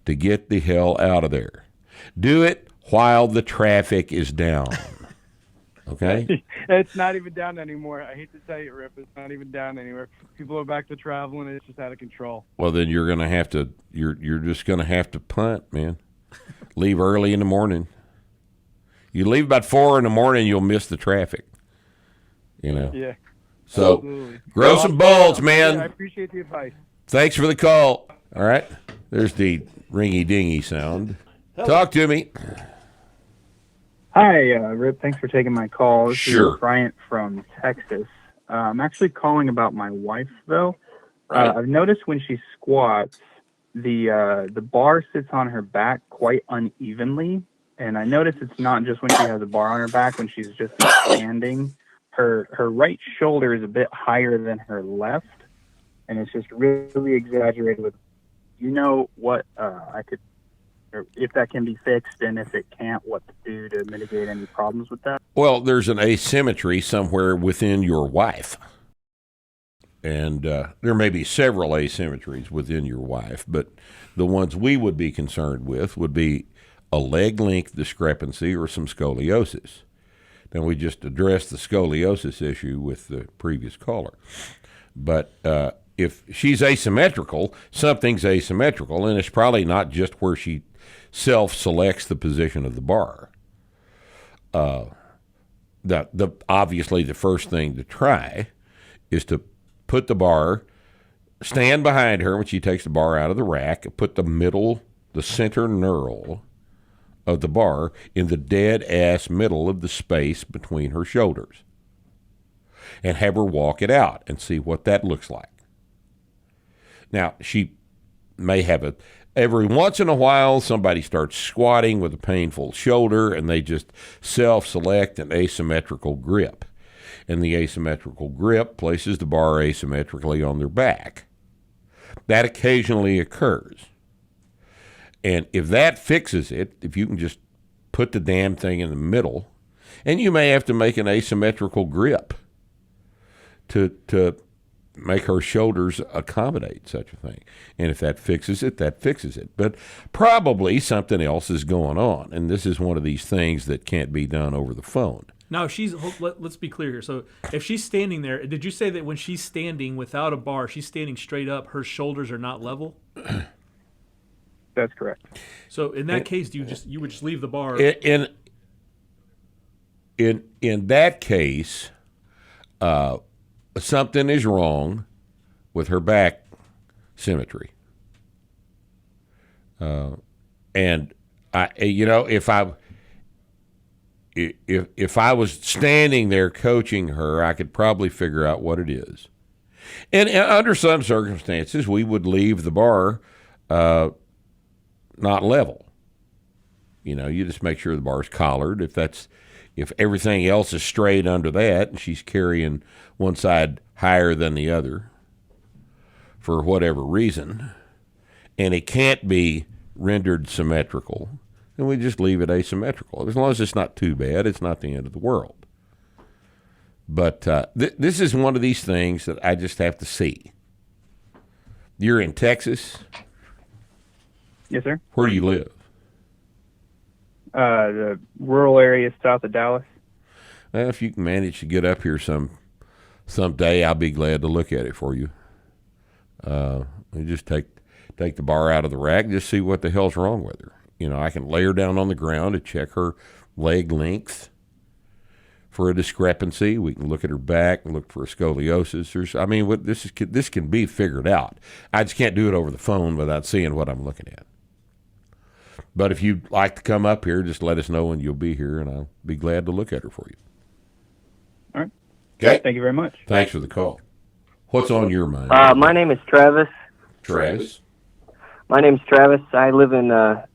to get the hell out of there. Do it while the traffic is down. Okay? It's not even down anymore. I hate to tell you, Rip, it's not even down anywhere. People are back to traveling. It's just out of control. Well, then you're going to have to, you're just going to have to punt, man. Leave early in the morning. You leave about 4 in the morning, you'll miss the traffic. Yeah. So, absolutely. Grow some balls, man. I appreciate the advice. Thanks for the call. All right. There's the ringy-dingy sound. Talk to me. Hi, Rip. Thanks for taking my call. This Sure. is Bryant from Texas. I'm actually calling about my wife, though. Right. I've noticed when she squats, the bar sits on her back quite unevenly, and I notice it's not just when she has a bar on her back. When she's just standing, her right shoulder is a bit higher than her left, and it's just really exaggerated. With you know what I could. Or if that can be fixed, and if it can't, what to do to mitigate any problems with that? Well, there's an asymmetry somewhere within your wife. And there may be several asymmetries within your wife, but the ones we would be concerned with would be a leg length discrepancy or some scoliosis. Now, we just addressed the scoliosis issue with the previous caller. But if she's asymmetrical, something's asymmetrical, and it's probably not just where she self-selects the position of the bar. Obviously, the first thing to try is to put the bar, stand behind her when she takes the bar out of the rack, put the center knurl of the bar in the dead-ass middle of the space between her shoulders, and have her walk it out and see what that looks like. Now, she may have every once in a while, somebody starts squatting with a painful shoulder, and they just self-select an asymmetrical grip. And the asymmetrical grip places the bar asymmetrically on their back. That occasionally occurs. And if that fixes it, if you can just put the damn thing in the middle, and you may have to make an asymmetrical grip to make her shoulders accommodate such a thing. And if that fixes it, that fixes it. But probably something else is going on, and this is one of these things that can't be done over the phone. Now, let's be clear here. So if she's standing there, did you say that when she's standing without a bar, she's standing straight up, her shoulders are not level? That's correct. So in that case, you would just leave the bar? In that case, something is wrong with her back symmetry. And if I was standing there coaching her, I could probably figure out what it is. And under some circumstances, we would leave the bar not level. You just make sure the bar's collared. If everything else is straight under that, and she's carrying one side higher than the other for whatever reason, and it can't be rendered symmetrical, then we just leave it asymmetrical. As long as it's not too bad, it's not the end of the world. But this is one of these things that I just have to see. You're in Texas? Yes, sir. Where do you live? The rural area south of Dallas. Well, if you can manage to get up here someday, I'll be glad to look at it for you. We just take the bar out of the rack and just see what the hell's wrong with her. I can lay her down on the ground to check her leg length for a discrepancy. We can look at her back and look for a scoliosis. This can be figured out. I just can't do it over the phone without seeing what I'm looking at. But if you'd like to come up here, just let us know when you'll be here, and I'll be glad to look at her for you. All right. Okay. Thank you very much. Thanks for the call. What's on your mind? My name is Travis. Travis? My name's Travis. I live in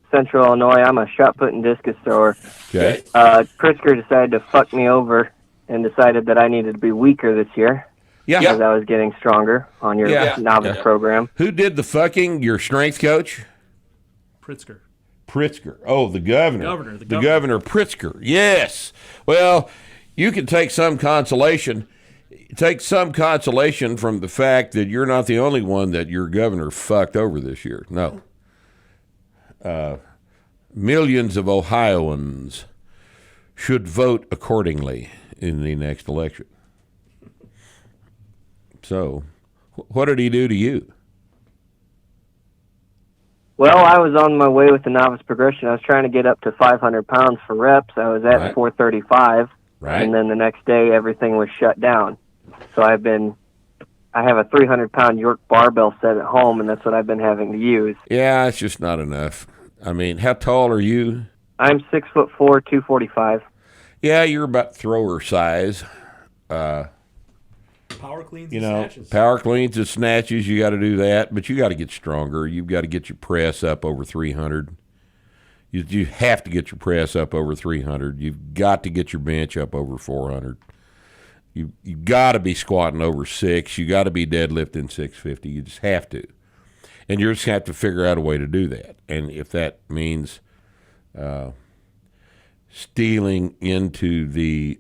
Central Illinois. I'm a shot put and discus thrower. Okay. Pritzker decided to fuck me over and decided that I needed to be weaker this year. Yeah. Because I was getting stronger on your novice program. Who did the fucking? Your strength coach? Pritzker. Oh, the governor. The governor Pritzker. Yes. Well, you can take some consolation. From the fact that you're not the only one that your governor fucked over this year. No. Millions of Ohioans should vote accordingly in the next election. So, what did he do to you? Well, I was on my way with the novice progression. I was trying to get up to 500 pounds for reps. I was at 435. Right. And then the next day, everything was shut down. So I have a 300-pound York barbell set at home, and that's what I've been having to use. Yeah, it's just not enough. I mean, how tall are you? I'm 6'4", 245. Yeah, you're about thrower size. Power cleans and snatches. Power cleans and snatches, you got to do that, but you got to get stronger. You've got to get your press up over 300. You have to get your press up over 300. You've got to get your bench up over 400. You got to be squatting over 6. You got to be deadlifting 650. You just have to. And you just have to figure out a way to do that. And if that means stealing into the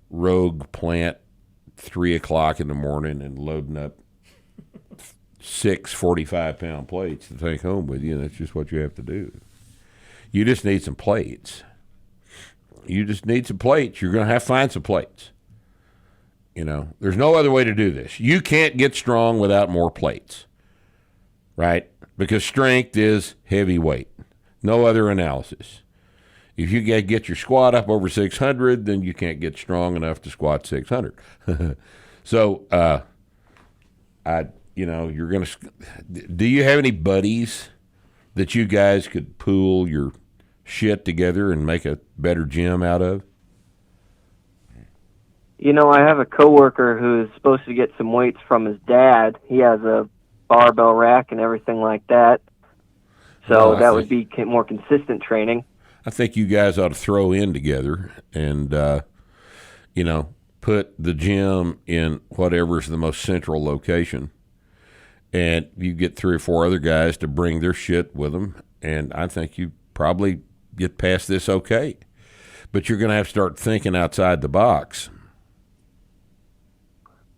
Rogue plant 3 o'clock in the morning and loading up 6 45-pound plates to take home with you, that's just what you have to do. You just need some plates. You're going to have to find some plates. There's no other way to do this. You can't get strong without more plates, right? Because strength is heavy weight. No other analysis. If you get your squat up over 600, then you can't get strong enough to squat 600. So, you're going to. Do you have any buddies that you guys could pool your shit together and make a better gym out of? I have a coworker who's supposed to get some weights from his dad. He has a barbell rack and everything like that. So that would be more consistent training. I think you guys ought to throw in together and, put the gym in whatever's the most central location. And you get 3 or 4 other guys to bring their shit with them. And I think you probably get past this okay. But you're going to have to start thinking outside the box.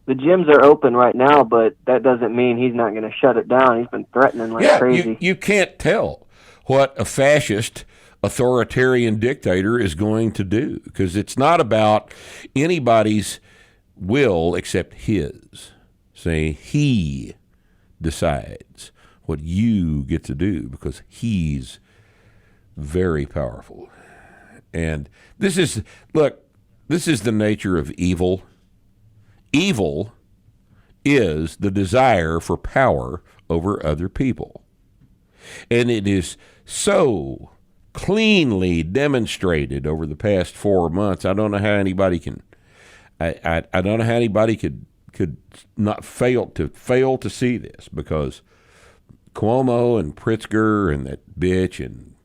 The gyms are open right now, but that doesn't mean he's not going to shut it down. He's been threatening like crazy. You can't tell what a fascist authoritarian dictator is going to do, because it's not about anybody's will except his. See, he decides what you get to do because he's very powerful. And this is the nature of evil. Evil is the desire for power over other people. And it is so cleanly demonstrated over the past 4 months. I don't know how anybody can. I don't know how anybody could not fail to see this, because Cuomo and Pritzker and that bitch in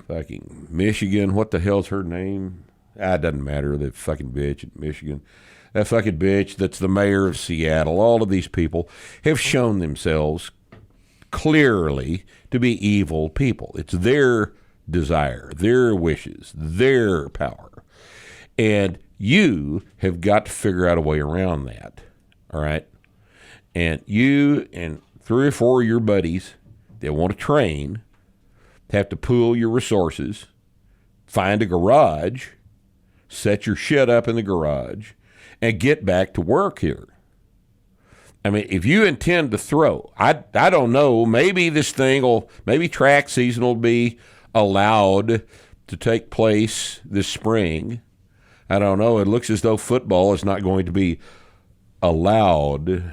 fucking Michigan, what the hell's her name? It doesn't matter. The fucking bitch in Michigan. That fucking bitch that's the mayor of Seattle. All of these people have shown themselves clearly to be evil people. It's their desire, their wishes, their power. And you have got to figure out a way around that, all right? And you and 3 or 4 of your buddies that want to train have to pool your resources, find a garage, set your shit up in the garage, and get back to work here. I mean, if you intend to throw, I don't know, maybe maybe track season will be allowed to take place this spring. I don't know. It looks as though football is not going to be allowed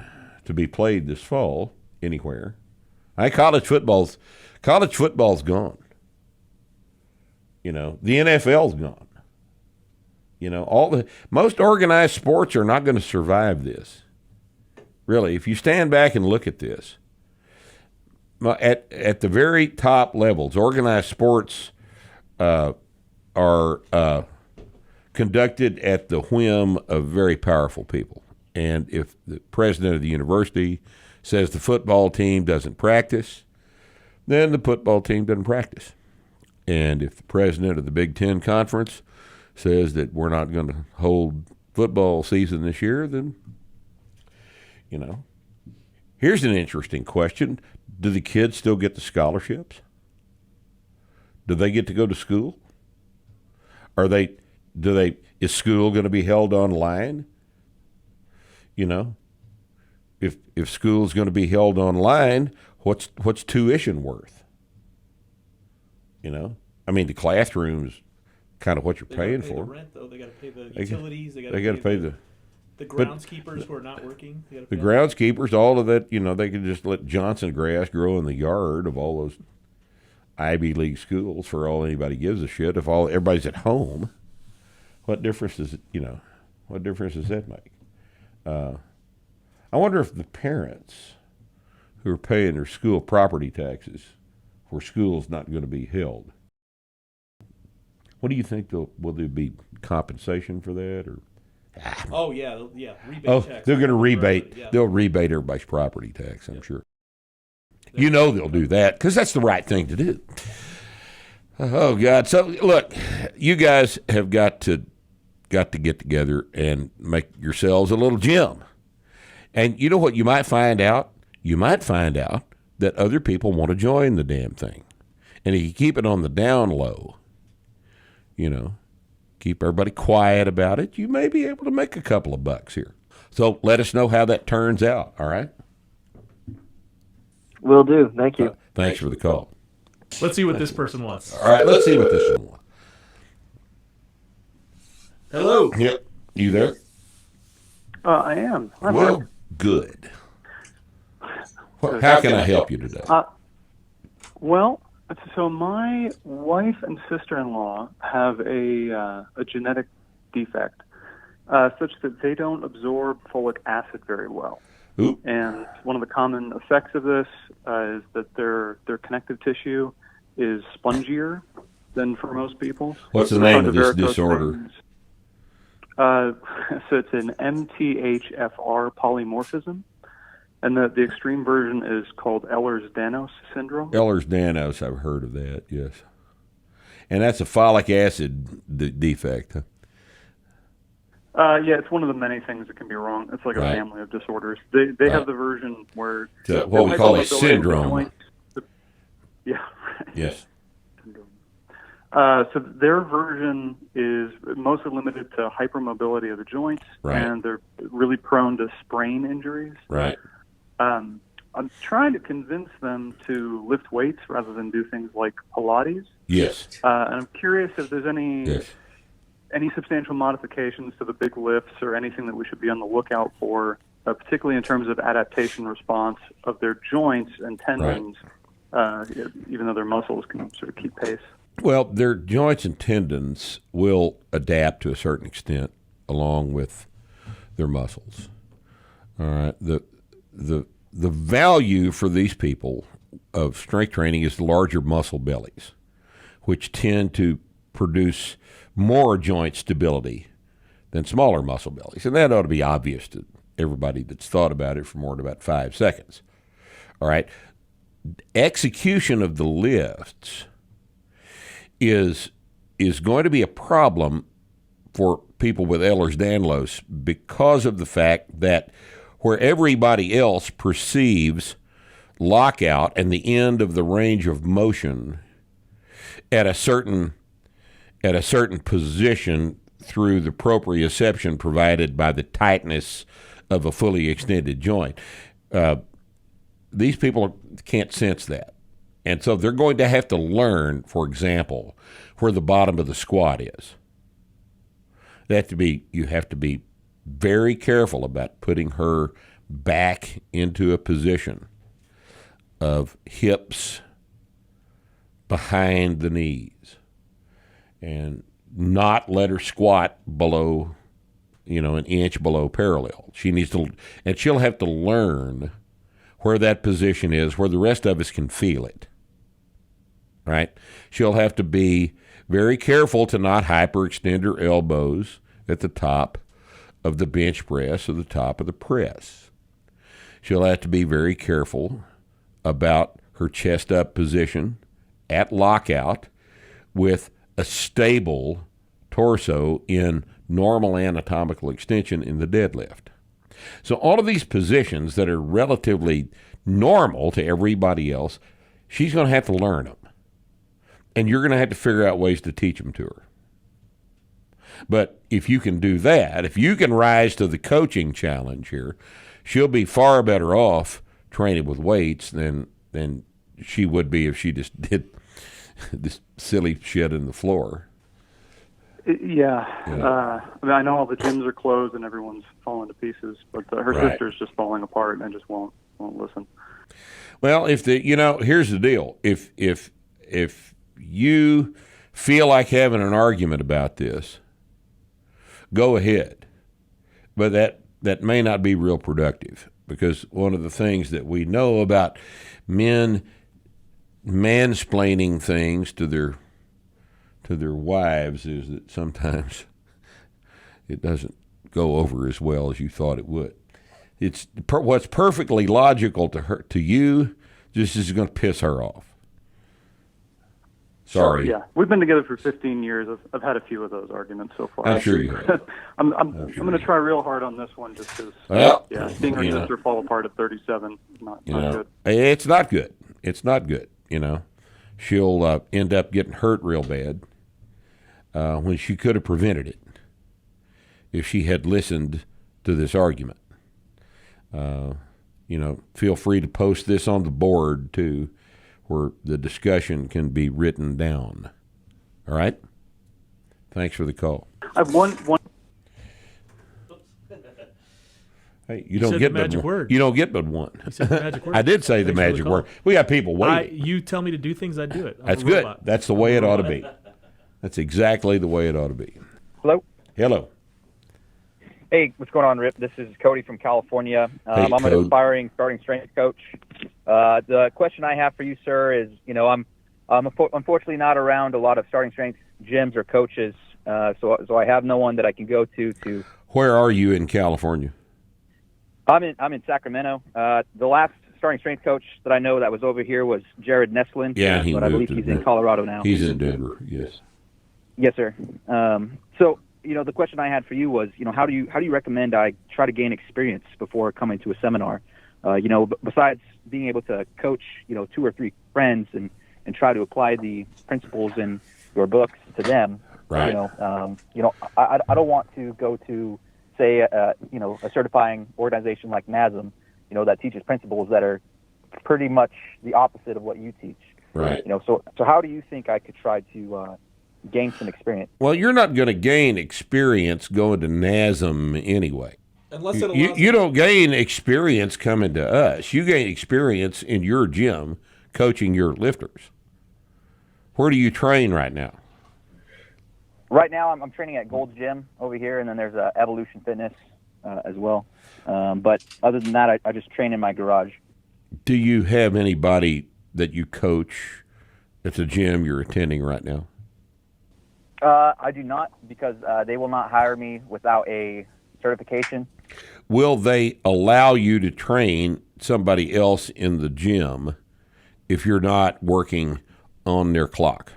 to be played this fall anywhere. College football's gone. The NFL's gone. Most organized sports are not going to survive this. Really, if you stand back and look at this, at the very top levels, organized sports are conducted at the whim of very powerful people. And if the president of the university says the football team doesn't practice, then the football team doesn't practice. And if the president of the Big Ten Conference says that we're not going to hold football season this year, then, here's an interesting question. Do the kids still get the scholarships? Do they get to go to school? Is school going to be held online? If school's going to be held online, what's tuition worth? The classroom's kind of what you're paying for. They got to pay the rent, though. They got to pay the utilities. They got to pay the groundskeepers who are not working. The groundskeepers, all of that. They could just let Johnson grass grow in the yard of all Ivy League schools for all anybody gives a shit. If everybody's at home, what difference does what difference does that make? I wonder if the parents who are paying their school property taxes for school's not going to be held. What do you think? Will there be compensation for that, or? Oh yeah, rebate checks. They're going to rebate. Yeah. They'll rebate everybody's property tax. I'm sure. They'll do that because that's the right thing to do. Oh God! So look, you guys have got to get together and make yourselves a little gym. And you know what you might find out? You might find out that other people want to join the damn thing. And if you keep it on the down low, keep everybody quiet about it, you may be able to make a couple of bucks here. So let us know how that turns out, all right? Will do. Thank you. Thanks for the call. Let's see what this person wants. All right, let's see what this one wants. Hello. Yep. You there? I am. Well, good. How can I help you today? Well, so my wife and sister-in-law have a genetic defect such that they don't absorb folic acid very well. Ooh. And one of the common effects of this is that their connective tissue is spongier than for most people. What's the name of this disorder? So it's an MTHFR polymorphism. And the extreme version is called Ehlers-Danlos Syndrome. Ehlers-Danlos, I've heard of that, yes. And that's a folic acid defect, huh? Yeah, it's one of the many things that can be wrong. It's like a family of disorders. They have the version where... what we call a syndrome. Yeah. Yes. So their version is mostly limited to hypermobility of the joints, and they're really prone to sprain injuries. Right. I'm trying to convince them to lift weights rather than do things like Pilates. Yes. And I'm curious if there's any substantial modifications to the big lifts or anything that we should be on the lookout for, particularly in terms of adaptation response of their joints and tendons, even though their muscles can sort of keep pace. Well, their joints and tendons will adapt to a certain extent along with their muscles. All right. The value for these people of strength training is the larger muscle bellies, which tend to produce more joint stability than smaller muscle bellies. And that ought to be obvious to everybody that's thought about it for more than about 5 seconds. All right. Execution of the lifts is going to be a problem for people with Ehlers-Danlos because of the fact that where everybody else perceives lockout and the end of the range of motion at a certain position through the proprioception provided by the tightness of a fully extended joint, these people can't sense that. And so they're going to have to learn, for example, where the bottom of the squat is. You have to be very careful about putting her back into a position of hips behind the knees and not let her squat below, an inch below parallel. She needs to, and she'll have to learn where that position is, where the rest of us can feel it. Right? She'll have to be very careful to not hyperextend her elbows at the top of the bench press or the top of the press. She'll have to be very careful about her chest up position at lockout with a stable torso in normal anatomical extension in the deadlift. So all of these positions that are relatively normal to everybody else, she's going to have to learn them. And you're going to have to figure out ways to teach them to her. But if you can do that, if you can rise to the coaching challenge here, she'll be far better off training with weights than she would be if she just did this silly shit in the floor. Yeah. I know all the gyms are closed and everyone's falling to pieces, but her sister's just falling apart and just won't listen. Well, here's the deal. If if you feel like having an argument about this, go ahead. But that may not be real productive, because one of the things that we know about men mansplaining things to their wives is that sometimes it doesn't go over as well as you thought it would. It's what's perfectly logical to you, just is going to piss her off. Sorry. Yeah, we've been together for 15 years. I've had a few of those arguments so far. I'm sure you have. I'm going to try real hard on this one, just because. Seeing her sister fall apart at 37 is not good. It's not good. It's not good. She'll end up getting hurt real bad when she could have prevented it if she had listened to this argument. Feel free to post this on the board too, where the discussion can be written down. All right? Thanks for the call. I have one. Hey, you don't get but one. Word. You don't get but one. You said the magic word. I did say the magic word. We got people waiting. You tell me to do things, I do it. That's good. That's the way it ought to be. That's exactly the way it ought to be. Hello. Hello. Hey, what's going on, Rip? This is Cody from California. I'm an aspiring starting strength coach. The question I have for you, sir, is, I'm unfortunately not around a lot of starting strength gyms or coaches, so I have no one that I can go to. Where are you in California? I'm in Sacramento. The last starting strength coach that I know that was over here was Jared Neslin. Yeah, but I believe he's in Colorado now. He's in Denver. Yes. Yes, sir. So the question I had for you was, how do you recommend I try to gain experience before coming to a seminar? Besides being able to coach, 2 or 3 friends and try to apply the principles in your books to them. Right. I don't want to go to, say, a certifying organization like NASM, that teaches principles that are pretty much the opposite of what you teach. Right. So how do you think I could try to gain some experience? Well, you're not going to gain experience going to NASM anyway. Unless it allows you don't gain experience coming to us. You gain experience in your gym coaching your lifters. Where do you train right now? Right now, I'm training at Gold's Gym over here, and then there's Evolution Fitness as well. But other than that, I just train in my garage. Do you have anybody that you coach at the gym you're attending right now? I do not, because they will not hire me without a certification. Will they allow you to train somebody else in the gym if you're not working on their clock?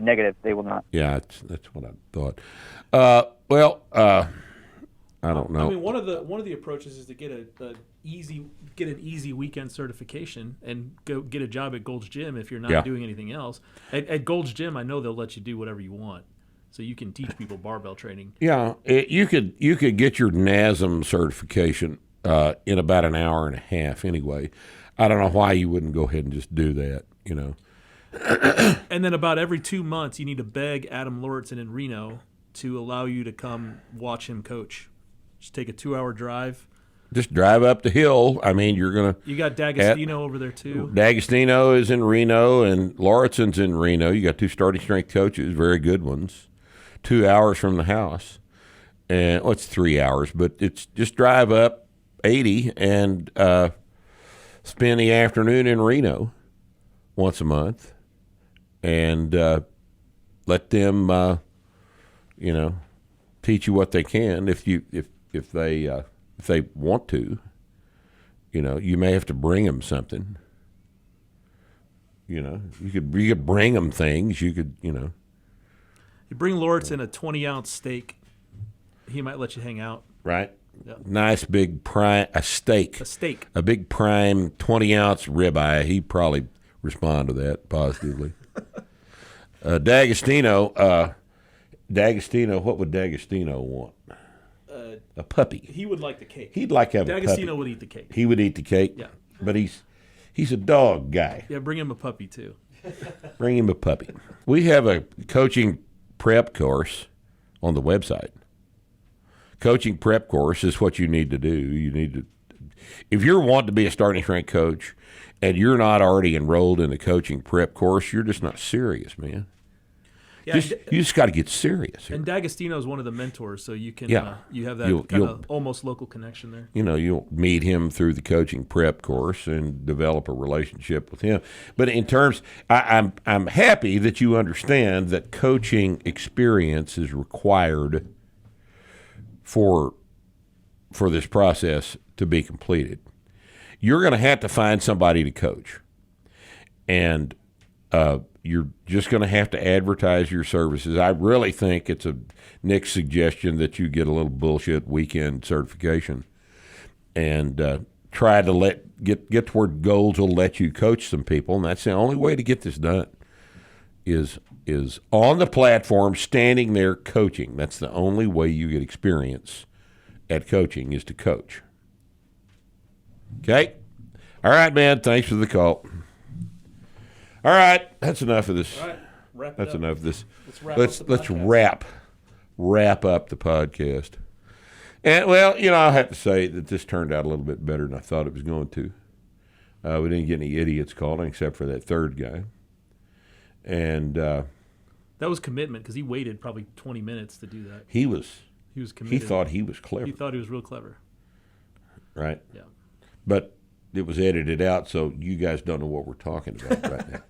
Negative, they will not. Yeah, that's what I thought. I don't know. I mean, one of the approaches is to get an easy weekend certification and go get a job at Gold's Gym if you're not doing anything else. At Gold's Gym, I know they'll let you do whatever you want, so you can teach people barbell training. Yeah, you could get your NASM certification in about an hour and a half. Anyway, I don't know why you wouldn't go ahead and just do that. And then about every 2 months, you need to beg Adam Lauritsen in Reno to allow you to come watch him coach. Just take a 2-hour drive. Just drive up the hill. I mean, you're going to... You got D'Agostino over there, too. D'Agostino is in Reno, and Lauritsen's in Reno. You got 2 starting strength coaches, very good ones. 2 hours from the house. And it's 3 hours, but it's just drive up 80 and spend the afternoon in Reno once a month. And let them, teach you what they can. If they want to, you may have to bring them something. You could bring them things. You could, You bring Lauritsen a 20-ounce steak, he might let you hang out. Right. Yeah. Nice big steak. A steak. A big prime 20-ounce ribeye. He'd probably respond to that positively. D'Agostino, what would D'Agostino want? A puppy. He would like the cake. He'd like to have a puppy. D'Agostino would eat the cake. He would eat the cake? Yeah. But he's a dog guy. Yeah, bring him a puppy, too. Bring him a puppy. We have a coaching prep course on the website. Coaching prep course is what you need to do. You need to if you're wanting to be a starting strength coach and you're not already enrolled in the coaching prep course, you're just not serious, man. Yeah, You just got to get serious here. And D'Agostino is one of the mentors, so you can you have that kind of almost local connection there. You'll meet him through the coaching prep course and develop a relationship with him. But in terms, I'm happy that you understand that coaching experience is required for this process to be completed. You're going to have to find somebody to coach, and you're just going to have to advertise your services. I really think it's Nick's suggestion that you get a little bullshit weekend certification and try to get toward goals will let you coach some people, and that's the only way to get this done is on the platform, standing there coaching. That's the only way you get experience at coaching is to coach. Okay? All right, man. Thanks for the call. All right, that's enough of this. All right, wrap it that's up. enough of this. Let's wrap up the podcast. And well, I have to say that this turned out a little bit better than I thought it was going to. We didn't get any idiots calling except for that third guy. And that was commitment because he waited probably 20 minutes to do that. He was committed. He thought he was clever. He thought he was real clever. Right? Yeah. But it was edited out, so you guys don't know what we're talking about right now.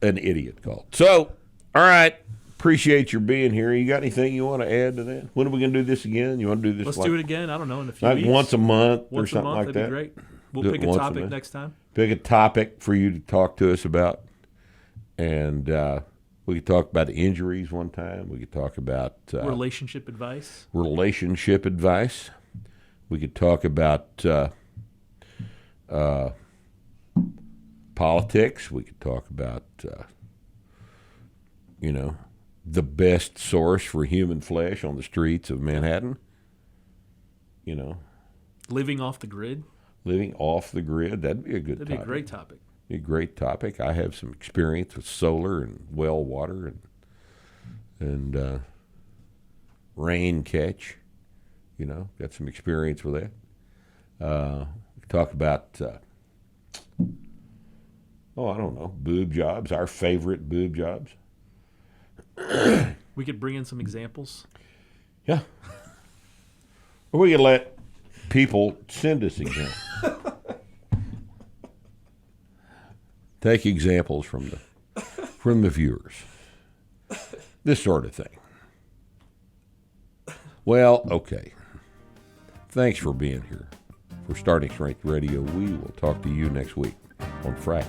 An idiot called. So, all right. Appreciate your being here. You got anything you want to add to that? When are we going to do this again? You want to do this? Let's do it again. I don't know, in a few like weeks. Once a month or Once a something month, like that'd that? be great. We'll Do pick it a once topic month. next time. Pick a topic for you to talk to us about. And we could talk about injuries one time. We could talk about relationship advice. We could talk about politics. We could talk about, the best source for human flesh on the streets of Manhattan. Living off the grid. Living off the grid. That'd be a good topic. That'd be a great topic. Be a great topic. I have some experience with solar and well water and rain catch. Got some experience with that. We talk about, I don't know, boob jobs, our favorite boob jobs. We could bring in some examples. Yeah. Or we could let people send us examples. Take examples from the viewers. This sort of thing. Well, okay. Thanks for being here. For Starting Strength Radio, we will talk to you next week on Friday.